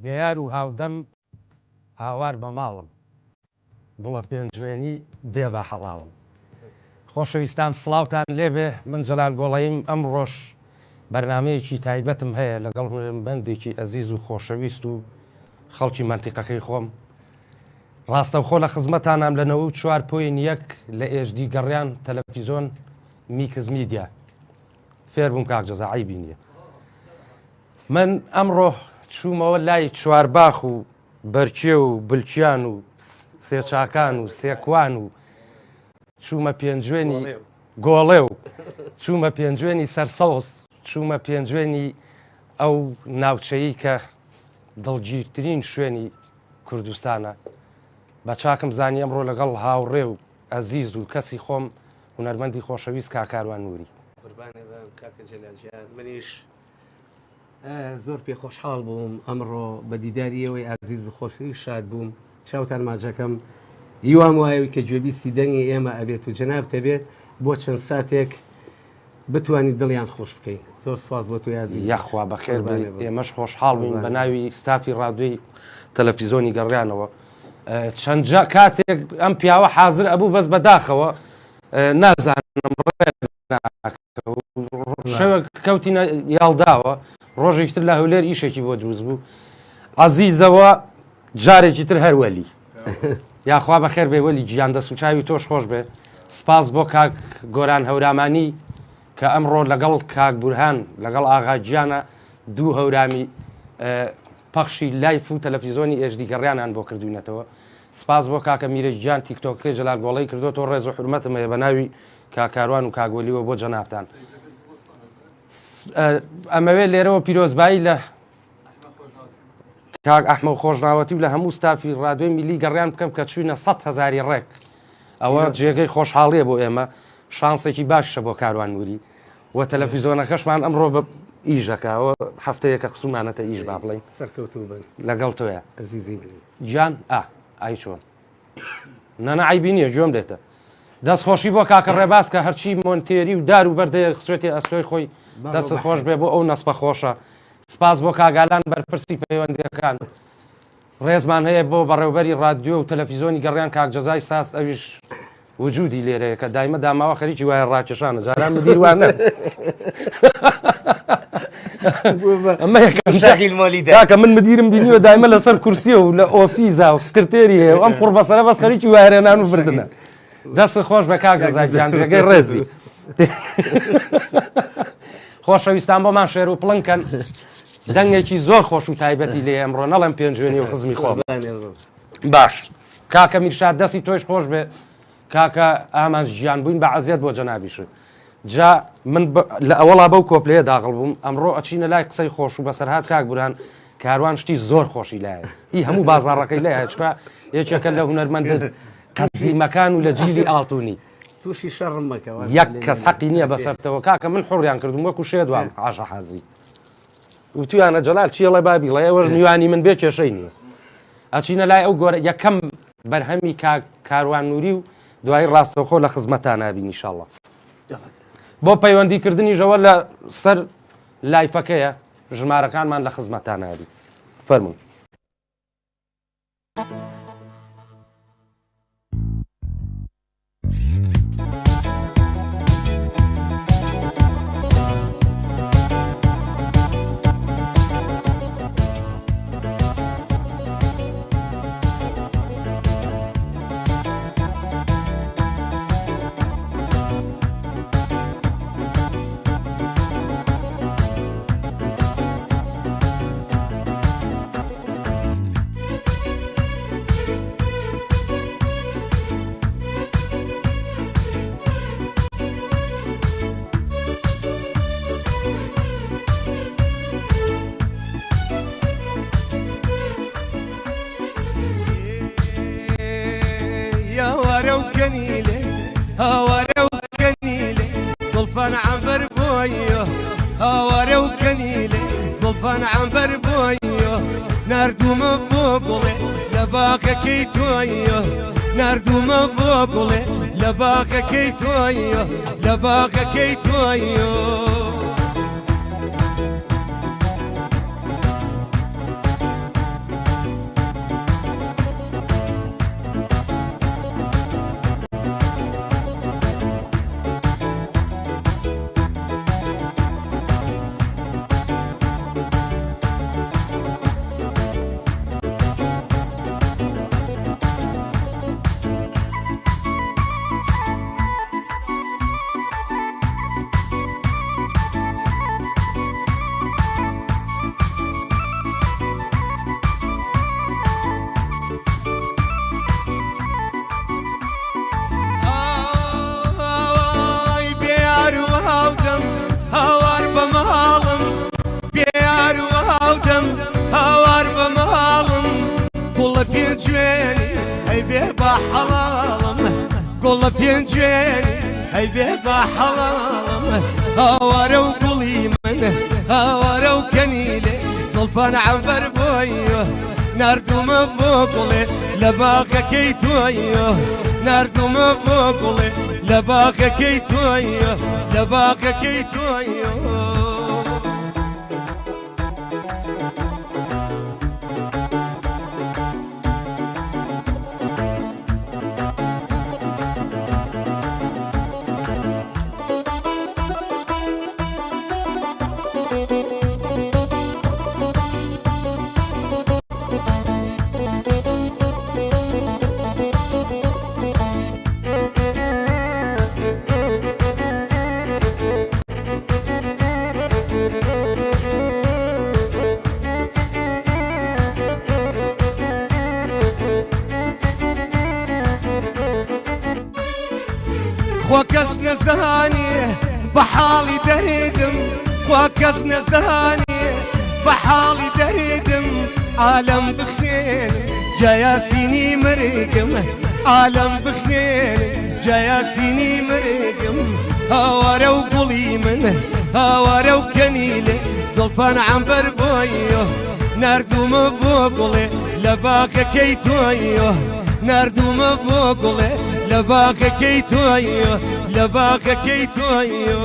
بێیار و هاودەم هاوار بە ماڵم بڵە پێنجوێنی بێ بە حەڵاوم. خۆشەویستان سڵاوتان لێبێ، من جەلال گۆڵەیم. ئەم ڕۆژ بەرنمەیەکی تایبەتم هەیە لەگەڵ بەندێکی ئەزیز و خۆشەویست و خەڵکی منتیقەکەی خۆم. ڕاستەوخۆ لە خزمەتانام لە 94.1 لە HD گەڕیان تەلەڤیزۆن میکس میدیا. فێر بووم کاک جەزا، عیبی نییە. من ئەمڕۆ چوومەوە لای چوارباخ و بەرچێ و بلچیان و سێچاکان و سێکوان و چوومە پێنجوێنی گۆڵێ و چوومە پێنجوێنی سەرسەوز، چوومە پێنجوێنی ئەو ناوچەیی کە دڵگیرترین شوێنی کوردستانە. بە چاکم زانی ئەمڕۆ لەگەڵ هاوڕێ و ئەزیز و کەسی خۆم هونەرمەندی خۆشەویست کاکاروان نووری. منیش زۆر پێ خۆشحاڵ بووم ئەمڕۆ بە دیداریەوەی ئازیز و خۆشی شاد بووم. چاوتان ماجەکەم هیوام وایەوەی کە گوێبی سیدەنگی ئێمە ئەبێت و جەناب تەبێت بۆ چەند ساتێک بتوانانی دڵیان خۆش بکەین. زۆر سپاس بۆ تو ئازیز. یاخوا بەخێر ئێمەش خۆشحاڵ بووین بە ناوی ستافی ڕادیۆی تەلەڤیزۆنی گەڕیانەوە. چەند کاتێک ئەم پیاوە حازر ئەبوو بەس بەداخەوە نازانم شەوە کەوتینە یاڵداوە، ڕۆژێکی تر لە هەولێر ئیشێکی بۆ دروست بوو. عەزیزەوە جارێکی تر هەروەلی یاخوا بەخێر بێ وەلی گیان دەست و چاوی تۆش خۆش بێ. سپاس بۆ کاک گۆران هەورامانی کە ئەمڕۆ لەگەڵ کاک بورهان لەگەڵ ئاغا گیانە دوو هەورامی پەخشی لایف و تەلەڤیزۆنی HD گەڕیانان بۆ کردوینەتەوە. سپاس بۆ کاکە میرە گیان تیکتۆکەکەی جەلال گۆڵەی کردوەوە. ڕێز و حورمەتم هەیە بە ناوی کاکاروان و کاگۆلیوە بۆ جەنابتان. ئەمەوێ لێرەوە پیرۆزبایی لە کاک ئەحمە خۆشناوەتی و لە هەموو ستافی ڕادیۆی میلی گەڕیان بکەم کە چوینە 100,000 ڕێک. ئەوە جێگەی خۆشحاڵیە بۆ ئێمە، شانسێکی باشە بۆ کاروان نووری و تەلەڤیزۆنەکەشمان ئەمڕۆ بە ئیژەکەەوە هەفتەیەکە قسومانەتە ئیش با بڵێن سەرکەوتوو بن لەگەڵ تۆیە ئەزیزی گیان. ئای چۆن نەنە عیبی نییە، گوێم دێتە دەستخۆشی بۆ کاکە ڕێباز کە هەرچی مۆنتێری و دار و بەردەیە خسوێتی ئەستۆی خۆی دەست خۆش بێ بۆ ئەو نەسپە خۆشە. سپاس بۆ کاگالان بەرپرسی پەیوەندیەکان. ڕێزمان هەیە بۆ بەڕێوبەری ڕادیۆ و تەلەڤیزۆنی گەڕیان کاک جەزای ساس، ئەویش وجودی لێرەیە کە دایمە داماوە خەریکی وایە ڕاکێشانە جاران مدیروانە کاکە من مدیرم بینیوە دایمە لەسەر کورسیە و لە ئۆفیزا و سکرتێری هەیە و ئەم قوربەسەرە بەس خەریکی وایرێنان و بردنە. دەست خۆش بە کاک جەزای جانجێگەی ڕێزی. خۆشەویستان بۆمان شێر و پڵنکەن دەنگێکی زۆر خۆش و تایبەتی لێ ئەمڕۆ نەڵێم پێنجوێنی و خزمی خۆم. باش کاکە میرشاد دەستی تۆش خۆش بێ. کاکە ئامانج گیان بووین بە عەزیەت بۆ جەنابیش. جا من لە ئەوەڵا بەو کۆپلەیە داغڵ بووم ئەمڕۆ ئەچینە لای قسەی خۆش و بەسەرهات کاک بورهان کاروان شتی زۆر خۆشی لایە هی هەموو بازاڕەکەی لایە چکە یەکێکە لە هونەرمەندە قەدیمەکان و لە جیلی ئاڵتونی تووشی شەڕم مەکەوە یەک کەس حەقی نییە بەسەرتەوە. کاکە من حوڕیان کردم وەکو شێدوان عاشە حەزی و تویانە جەلال چیەڵێ بابیڵێ ئەوەش میوانی من بێ کێشەی نییە. ئەچینە لای ئەو گۆرە یەکەم بەرهەمی کاروان نووری و دوای ڕاستەوخۆ لە خزمەتان نابین ئینشاءڵڵا. بۆ پەیوەندیکردنیشەوە لە سەر لایفەکەیە ژمارەکانمان لە خزمەتان نابین. فەرمووی. هاوارە و کەنیلێ هاوارە و کەنیلێ زڵفان عنبەر بۆیە هاوارە و کەنیلێ زڵفان عنبەر بۆیە نردوومە بۆ گوڵێ لە باخەکەی تۆیە نردوومە بۆ گوڵێ لە باخەکەی تۆیە لە باخەکەی تۆیە هاوار بەماڵم بێیار و هاودەم هاوار بەماڵم گوڵە پێنجوێنی ئەی بێ بە حەڵاڵم گوڵە پێنجوێنی ئەی بێ بە حەڵاڵم هاوارە و گوڵی من هاوارە و کەنیلێ زڵفان عنبەر بۆیە نردوومە بۆ گوڵێ لە باخەکەی تۆیە نردوومە بۆ گوڵێ لە باخەکەی تۆیە لە باخەکەی تۆیە خوا کەس نەزانێ بە حاڵی دەرێدم خوا کەس نەزانێ بە حاڵی دەرێدم عالەم بخوێنم جایاسینی مرگم عالەم بخوێنم جایاسینی مرگم هاوارە و گوڵی من هاوارە و کەنیلێ زڵفان عنبەر بۆیە نردوومە بۆ گوڵێ لە باخەکەی تۆیە نردوومە بۆ گوڵێ لە باخەکەی تۆیە لە باخەکەی تۆیە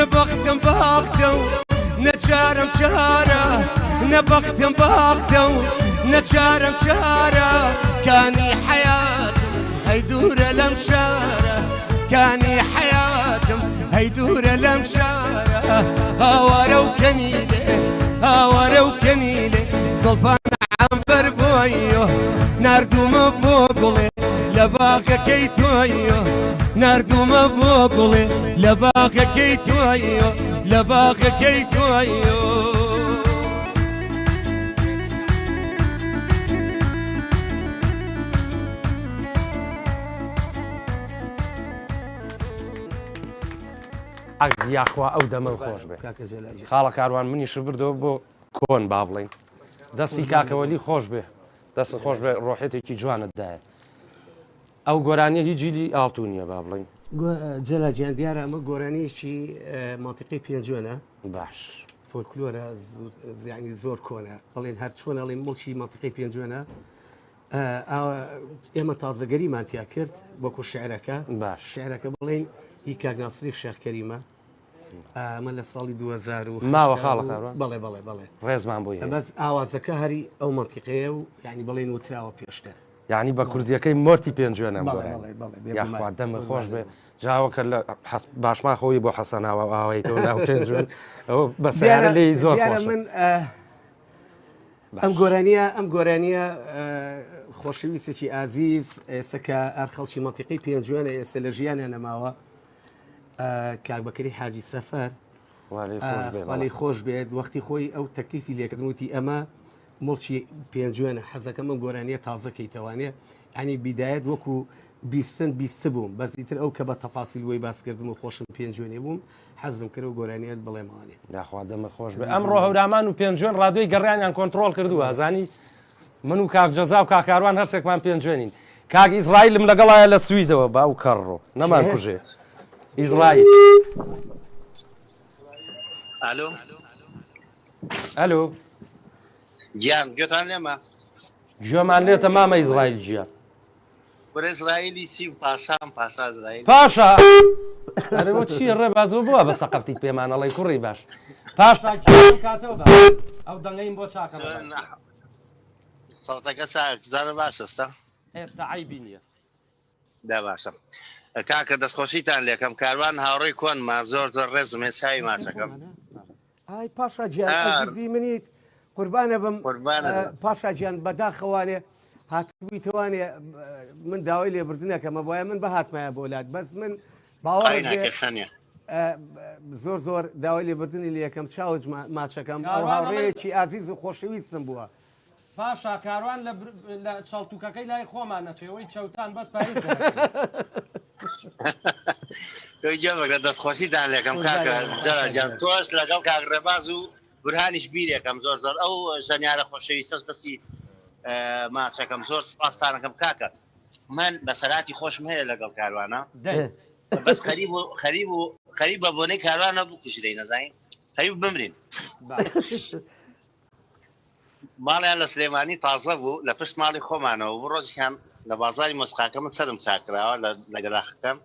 نەبەختم باختە و نەچارەم چارە نەبەختم باختە و نەچارەم چارە کانی حەیاتم هەی دوورە لەم شارە کانی حەیاتم هەی دوورە لەم شارە هاوارە و کەنیلێ هاوارە و کەنیلێ زڵفان عنبەر بۆیە نردوومە بۆ گوڵێ لە باخەکەی تۆیە نردوومە بۆ گوڵێ لە باخەکەی تۆیە لە باخەکەی تۆیە یاخوا ئەو دەمە خۆش بێ کاکە جەلالی خاڵە کاروان منیش بردەوە بۆ کۆن با بڵین دەستی کاکەوەلی خۆش بێ دەست خۆش بێ ڕۆحێتێکی جوانتدایە ئەو گۆرانیە هیچ جیلی ئاڵتونیە با بڵین جەلاجیان دیارە ئەمە گۆرانیەکی مانتیقی پێنجوێنە باش فۆلکلۆرە زیانی زۆر کۆنە بەڵێن هەر چۆن ئەڵێن مڵکی مانتیقی پێنجوێنە ئێمە تازەگەریمان تیا کرد وەکو شعرەکە باش شعرەکە بڵێن هی کاک ناسری شێخکەریمە ئەمە لە ساڵی 2000 ماوە خاڵە کاروان بەڵێ بەڵێ بەڵێ ڕێزمان بۆ بەس ئاوازەکە هەری ئەو مانتیقەیە و یعنی بڵێن وتراوە پێشتر یعنی بە کوردیەکەی مۆرتی پێنجوێ نەم یاخوا دەمە خۆش بێ جاوەکە لە باشما خۆی بۆ حەسەناوە ئاوەیەوە ناو پێنجوێن ئەو بەسیارە لێی زۆر من ئەم گۆرانیە خۆشەویستێکی ئازیز ئێستا کە ئەر خەڵکی مەنتیقی پێنجوێنە ئێستا لە ژیانە نەماوە کاک بەکری حاجی سەفەر وەڵی خۆش بێت وەختی خۆی ئەو تەکلیفی لێکردنوتی ئەمە مڵکی پێنجوێنە حەزەکەم ئەم گۆرانیە تازەکەیتەوانێ ینی بیدایەت وەکو بیست بووم بەزیتر ئەو کە بە تەفاسیل وی باسکردم و خۆشم پێنجوێنێ بووم حەزم کرد و گۆرانیت بڵێمانێ داخوا دەمە خۆش بێ ئەمڕۆ هەورامان و پێنجوێن ڕادۆی گەڕیانیان کۆنتترۆل کردووە ئازانی من و کاک جەزا و کاکاروان هەرسێکمان پێنجوێنین کاک ئیزرائیلم لەگەڵایە لە سویدەوە با و کەڕۆ نەمان کوژێ ئیزرائیل ئالۆ ئەلۆ گیان گوێتان لێمە گوێمان لێتە مامە ئیزرائیل گیان وەرە ئیزرائیلی چی پاشام پاشا ئیزرائیل پاشا ئەرەوە چی ڕێبازەوە بووە بە سەقەفتی پێمانەڵی کوڕی باش پاشا کاتەوە بە ئەو دەنگەیم بۆ چاکە سەڵتەکە سازانە باشستا ئێستا عیبی نییە دا باشە کاکە دەستخۆشیتان لێکم کاروان هاوڕێی کۆنمان زۆر زۆر ڕێزمێ چاوی ماچەکەم ئای پاشا گیان ئەزیزی منیت قوربانە بم پاشا گیان بەداخەوانێ هاتوویتوانێ من داوای لێبردنەکەمە بۆیە من بە هاتمایە بۆلات بەس من باوەڕێ زۆر زۆر داوای لێبردننی لە یەکەم چاوج ماچەکەم ئەو هاوڕێیەکی ئازیز و خۆشەویستم بووە پاشا کاروان لە چاڵتوکەکەی لای خۆمان نەچێەوەی چەوتان بەس پای گوێ دەستخۆشیتان لێکم کاکە جەرەجان تۆش لەگەڵ کاک ڕێباز و برهانیش بیرێکم زۆر زۆر ئەو ژەنیارە خۆشەویستە دەستی ماچەکەم زۆر سپاسانەکەم کاکە من بەسەراتی خۆشم هەیە لەگەڵ کاروانە بەس خەریب بە بۆنەی کاروانە بوو کوژدەی نەزانین خەریب بمرین ماڵیان لە سلێمانی تازە بوو لە پشت ماڵی خۆمانەوە بۆ ڕۆژیان لە بازاری مۆسقاکەمە سەرم چاکراوە لە گەداخەکەم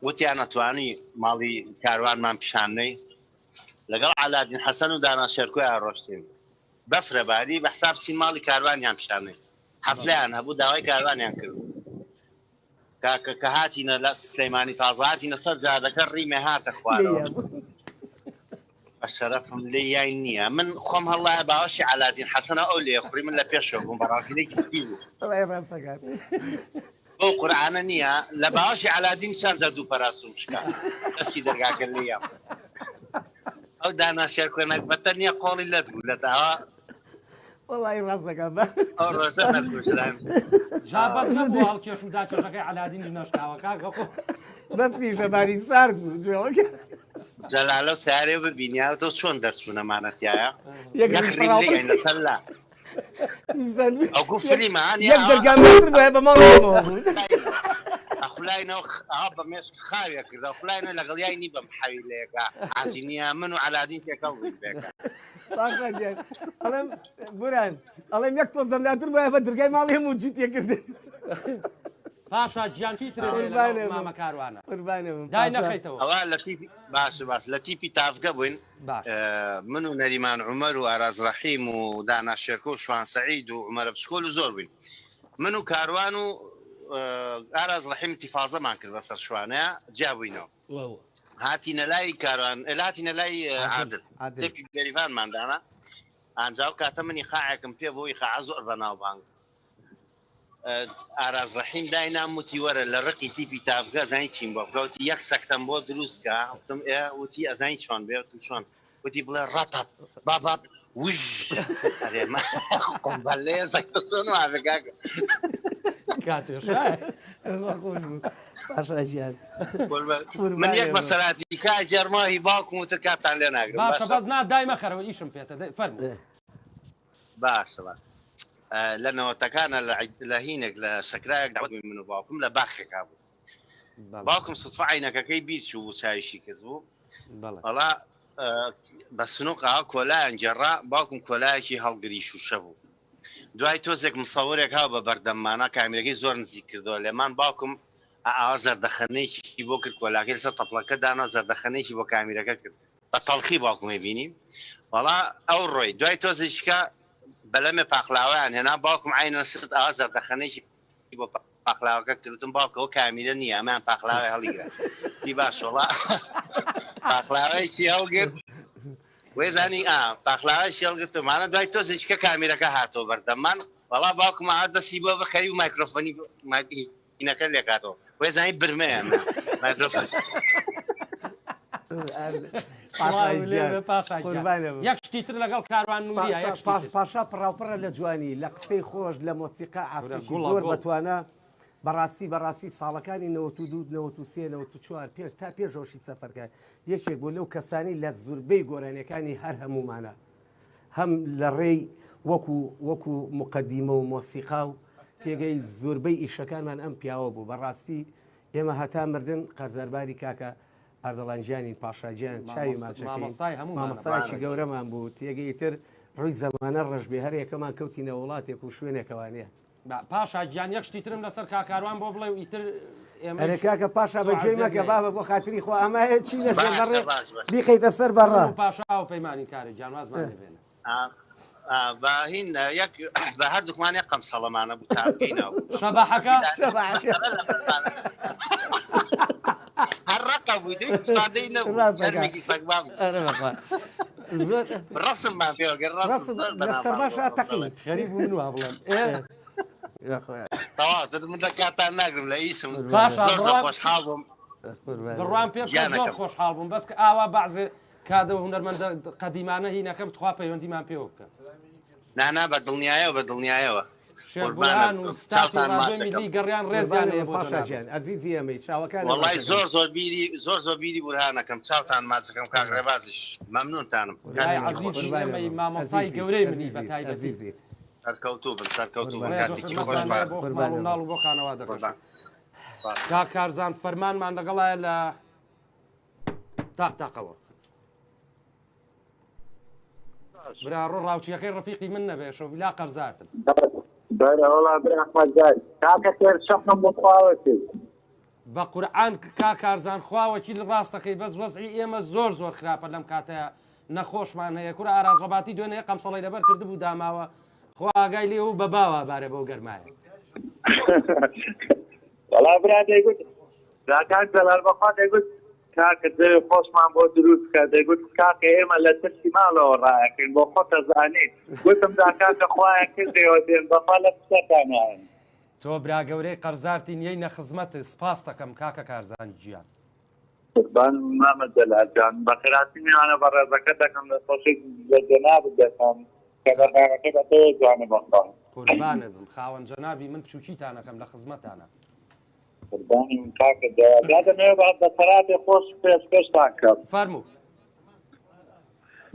وتیان نەتوانی ماڵی کاروانمان پیشانەی لەگەڵ عەلادین حەسەن و دانا شێرکۆیان ڕۆشتین بەفرە باری بە حساب چین ماڵی کاروانیان پیشانەی حەفلەیان هەبوو داوای کاروانیان کرد کاکە کە هاتینە لە سلەیمانی تازە هاتینە سەر جادەکە ڕیمێ هاتە خوارەوە شەرەفم لێ یای نییە من خۆم هەڵایە باوەشی عەلادین حەسەنە ئەو لێ خوڕی من لە پێشەوە بووم بەڕاستیلێکی سپی بوو بەو قورعانە نییە لە باوەشی عەلادین شانجا دوو پەراسوم شکا دەستی دەرگاکرد لێیام ئەو دانا شێرکۆنەک بەتە نییە قۆڵی لەت بوو لە داوا وەڵی ڕاستەکە ئەو ڕۆژە نەکوژران جا بەس نەبوو هەڵکێش و داکێشەکەی عەلادینی نەشکاوە کاکە خۆ بەفریشە باری سارد بوو جوێڵەکە جەلالە و سارێ ببینیاوە تۆ چۆن دەرچوونەمانەتیایە یەک لەسەرلا ئەو گوو فلیمانە یەک دەرگامتر بە بە ماڵەوە ئەخلاینەوە بە مێشک خاوێ کردە خلاینە لەگەڵ یای نی بەم حەویلەیەەکە ئاجینە من و عەلادین تێکەڵ بێکە ئەڵێم بوران ئەڵێم یەک تۆ زەملاتر بە بە دەرگای ماڵی هەموو جووت یەکردن پاشا گیان چیتر مامە کاروانە دای نەخەیتەوە ئەوە لە تیپی باش لە تیپی تافگە بووین من و نەریمان عومەر و ئاراز ڕەحیم و دانا شێرکۆ و شوان سەعید و عومەرە بچکۆل و زۆر بووین من و کاروان و ئاراز ڕەحیم تیفازەمان کرد بەسەر شوانەیە جیابووینەوە هاتینە لای کاروان هاتینە لای عادل تێپی گەریڤانماندانا ئەنجاو کاتە منی خاعێکم پێ بۆی خاع زۆر بەناوبانگ ئاراز ڕەحیم داینام وتی وەرە لە ڕقی تیپی تافگە زانی چین بۆ بکەوتی یەک سەکتەم بۆ دروستکە وتم وتی ئەزانی چۆن بێ وتم چۆن وتی بڵێ ڕەتەت بابات وژ قۆمبەلێ چۆن واژەکاکە من یەک بەسەراتی کای جەرماهی باوکم وتر کاتان لێ ناگرم باشە بەس نا دایمە خەرەوە ئیشم پێێتە فەرموو باشە لە نەوەتەکانە لە هینێک لە شەکرایەک داوت من و باوکم لە باخێکا بوو باوکم سوتفە عینەکەکەی بیست و چاویشی کەس بوو وەڵا بە سنووقا کۆلایان جێڕا باوکم کۆلایەکی هەڵگری شوشە بوو دوای تۆزێک مسەورێک هاو بە بەردەممانە کامیرەکەی زۆر نزیک کردەوە لێمان باوکم ئاوا زەردەخەنەیەکی بۆ کرد کۆلاکەی لەسەر تەپڵەکە دانا زەردەخەنەیەکی بۆ کامیرەکە کرد بە تەڵخی باوکمێ بینیم وەڵا ئەو ڕۆی دوای تۆزیشکە بەلەمێ پاقلاویان هێنا باوکم عینە سرد ئازار دەخەنێکی بۆ پاقلاوەکە کردم باوکەوە کامیلە نییە ئەمان پاقلاوی هەڵیگرە دی باش وڵا پاقلاوەیەکی هەڵگرت وێزانی پاقلاوەیەکی هەڵگرتمانە دوای تۆ زیچکە کامیرەکە هاتۆ بەردەمان وڵا باوکم دەسی بۆ بەخەری و مایکرۆفۆنی ماکینەکە لێکاتەوە وێزانی برمەیە مایکرۆفۆن یەک شتی تر لەگەڵ کاروان نوریە پاشا پڕاوپڕە لە جوانی لە قسەی خۆش لە مۆسیقا ئاسێکی زۆر بەتوانە بەڕاستی ساڵەکانی 92 پێش تا پێشۆشی سەفەرکە یەکێک بۆ لەو کەسانی لە زوربەی گۆرانیەکانی هەر هەمومانە هەم لە ڕێی وەکو مقدیمە و مۆسیقا و تێگەی زۆربەی ئیشەکانمان ئەم پیاوە بوو بەڕاستی ئێمە هەتا مردن قەرزەرباری کاکە ئەردەڵانجیانی پاشاجیان چاوی مامۆستایەکی گەورەمان بوو تێگەی تر ڕووی زەمانە ڕژبێ هەر یەکەمان کەوتینە وڵاتێک و شوێنێکەوانەیە پاشا گیان یەک شتی ترم لەسەر کاکاروان بۆ بڵێ و ئیتر ئەرە کاکە پاشا بەگوێی مەکە بابە بۆ خاتری خۆ ئەمایە چی لەژێ بیخەیتە سەر بەڕا پاشا و پەیمانی کاری جیانوازمان دەبێنە باهین یەک بە هەردووکمانێ قەم سەڵەمانە بوو تاگەینەوە شەباحەکە هەر ڕقە بووی دەی نەبوو چەرمێکی سەگباب ڕسممان پێوەگەر لەسەر باشا تەقی غەریب بوو من وا بڵێم تەواو من لە کاتان ناگرم لە ئیسم پاشا خۆشحاڵ بووم بڕوان پێ زۆر خۆشحاڵ بووم بەس کە ئاوا بەعزێ کادە هونەرمەندە قەدیمانە هینەکەم تخوا پەیوەندیمان پێوە بکە نانا بە دڵنیایەوە بە دڵنیایەوە شێربوان و ستافی ڕادیۆی میلی گەڕیان ڕێزیانەیە بۆ پاشاجیان ئەزیزی ئەمەی چاوەکان وەڵای زۆر بیری بورهانەکەم چاوتان ماچەکەم کاک ڕێبازیش مەمنونتانم عەزیزی ئێمەی مامۆستای گەورەی منی بە تایبەتی سەرکەوتوو بن سەرکەوتوو بن کاتێکی خۆش ناڵ و بۆ خانەوا دەکەن کا کارزان فەرمانمان لەگەڵایە لە تاقەوە برا ڕۆ ڕاوچیەکەی ڕەفیقی من نەبێشەوە بلا قەرزارتن بە قورعان کا کارزان خواوەکی ڕاستەکەی بەس وەزعی ئێمە زۆر خراپە لەم کاتەیە نەخۆشمان هەیە کورە ئارازڕەباتی دوێنێ قەمسەڵی لەبەر کردبوو داماوە خوا ئاگای لێ و بە باوە بارێ بەو گەرمایە وەڵا برا دەیگوت زاکان جەلال بەخوا دەیگوت کاکە دەوێ خۆشمان بۆ دروست کە دەیگوت کاکە ئێمە لە ترسی ماڵەوە ڕایەکەین بۆ خۆتە زانیت گوتم داکاکە خوایە کردەوە دێن بەخوا لە قسەتانایەن تۆ برا گەورەی قەرزارتی نیەی نەخزمەت سپاس دەکەم کاکە کارزانی گیان قوربان مامە جەلالجان بە خراپی میوانە بە ڕێزەکە دەکەم لە خۆشی لە جەناب دەکەم کە بەڕێزەکە بەتەوە جوانە بەخوا قوربانە بم خاوەن جەنابی من بچووکیتانەکەم لە خزمەتانە قوربانی من کاکە دەدەمەوێ بە سەراتی خۆش پێشکەشتان کەم فەرموو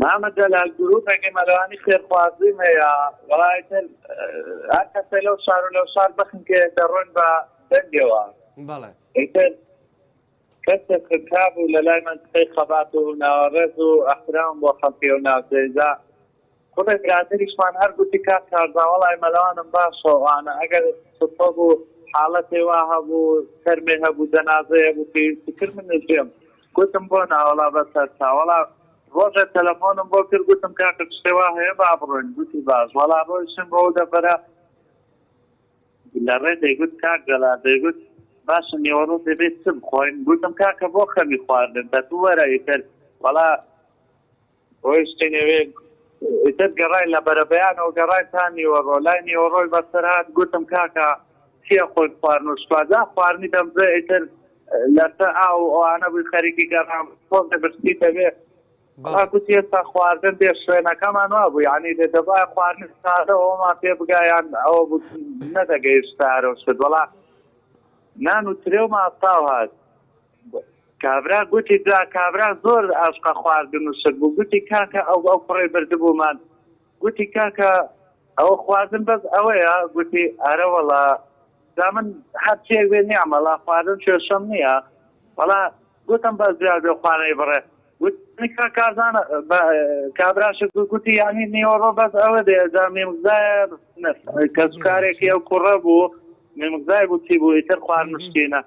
محمد جلال گروپێکی مەلەوانی خێرخوازیم هەیە وەڵای تر هەر کەسێ لەو شار و لەو شار بخن کە دەڕۆن بە دەنگێەوە بەڵێ ئیتر کەسێک خرکا بوو لە لای من قسەی خەبات و ناوەڕێز و ئەحترام بۆ خەڵکی و ناوجێزا کوڕێک برادریشمان هەر گوتی کات کارزان وەڵای مەلەوانم باشە وانە ئەگەر سوپە بوو حاڵەتێ وا هەبوو تەرمێ هەبوو جەنازە هەبوو پێویستی کرد من نژێم گوتم بۆ ناوەڵا بەسەر چاوەڵا ڕۆژێ تەلەفۆنم بۆ کرد گوتم کاکە شتێوا هەیە با بڕۆین گوتی باش وەڵا ڕۆیشم بۆ دەبەرە لە ڕێ دەیگوت کاک جەلال دەیگوت باشە نیوەڕۆ دەبێت چ بخۆین گوتم کاکە بۆ خەمی خواردن دەتوو وەرە ئیتر وەڵا ڕۆیشتێنەوێ ئیتر گەڕای لە بەرەبەیانەوە گەڕای تا نیوەڕۆ لای نیوەڕۆی بەسەر هات گوتم کاکە چیە خۆی خواردن و شوازا خواردنی دەمزە ئیتر لەسەر ئاو ئەوانە بووی خەریکی گەڕام خۆم دەبرسیتە بێ گوتی ئێستا خواردن بێ شوێنەکەمان وا بوو یعنی دەبای خواردن سادە ئەومان پێ بگایان ئەوە بوو نەدەگەیشتارە شت وەڵا نان و ترێ و ماستاو هات کابرا گوتی دا کابرا زۆر ئاشقا خواردن و شت بوو گوتی کاکە ئەو پڕێ بردبوومان گوتی کاکە ئەوە خواردن بەس ئەوەیە گوتی ئارە وەڵا دا من هەرچێک بێ نیامەڵا خواردن کێشەم نییە وەڵا گوتم بەس زیاد بێ خوانەی بڕێ گوتی کارزانە کابراشت گوتی یانی نیوەڕۆ بەس ئەوە دێجا مێمگزایە کەسکارێکی ئەو کوڕە بوو مێمگزای بوو چی بوو ئیتر خواردن شتێنە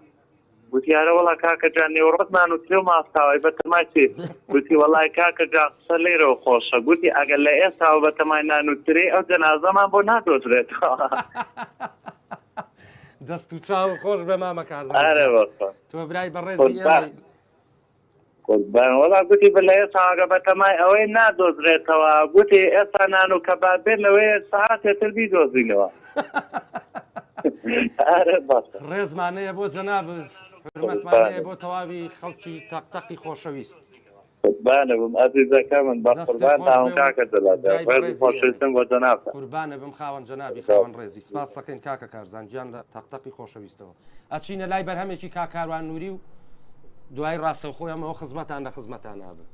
گوتی یارە وەڵا کاکەجان نێوڕۆتمان و ترێ ماستاوای بەتەماچی گوتی وەڵای کاکەجان قسە لێرەوە خۆشە گوتی ئەگەر لە ئێستاوە بەتەمای نانوترێ ئەو جەنازەمان بۆ نادۆزرێتەوە دەست و چاو خۆش بە مامە کارزان ئارە بەخۆ تۆ برای بەڕێزی ئێمە قوربان وەڵا گوتی بە لە ئێستاگە بەتەمای ئەوەی نادۆزرێتەوە گوتی ئێستا نان و کەباب بێت لەوەی سەعاتێتر بیدۆزینەوە ئارە بەخۆ ڕێزمانەیە بۆ جەناب حرمەتمانەیە بۆ تەواوی خەڵکی تەقتەقی خۆشەویست قوربانە بم ئەزیزەکە من بە قوربان تاون کاکە دەڵات ڕێزی خۆشەویستم بۆ جەنابە قوربانە بم خاوەن جەنابی خاوەن ڕێزی سپاس دەکەین کاکە کارزان گیان لە تەقتەقی خۆشەویستەوە ئەچینە لای بەرهەمێکی کاکاروان نووری و دوای ڕاستەوخۆیەمەوە خزمەتان لە خزمەتان نابن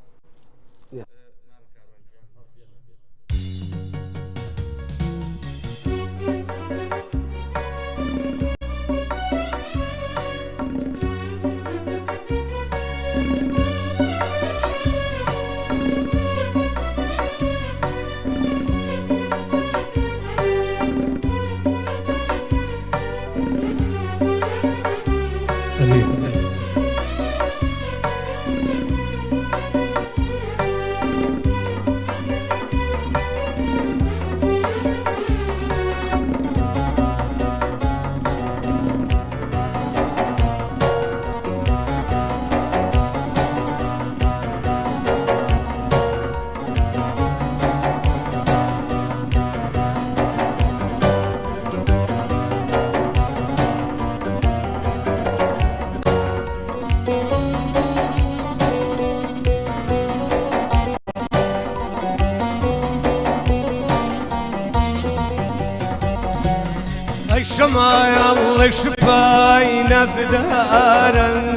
شمايا الله شفاي نزدارا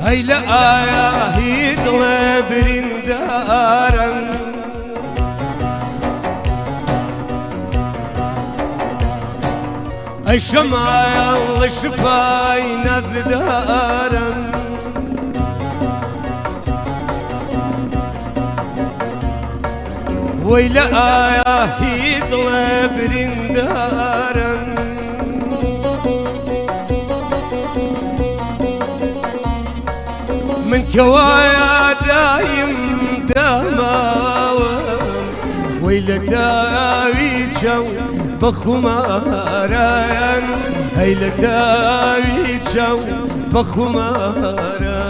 هاي لا هي طلب رندارا اي شمايا الله شفاي نزدارا ويلا هي طلب رندارا من كوايا دايم دماوم ويلا تاوي جو بخماران هيلا تاوي جو بخماران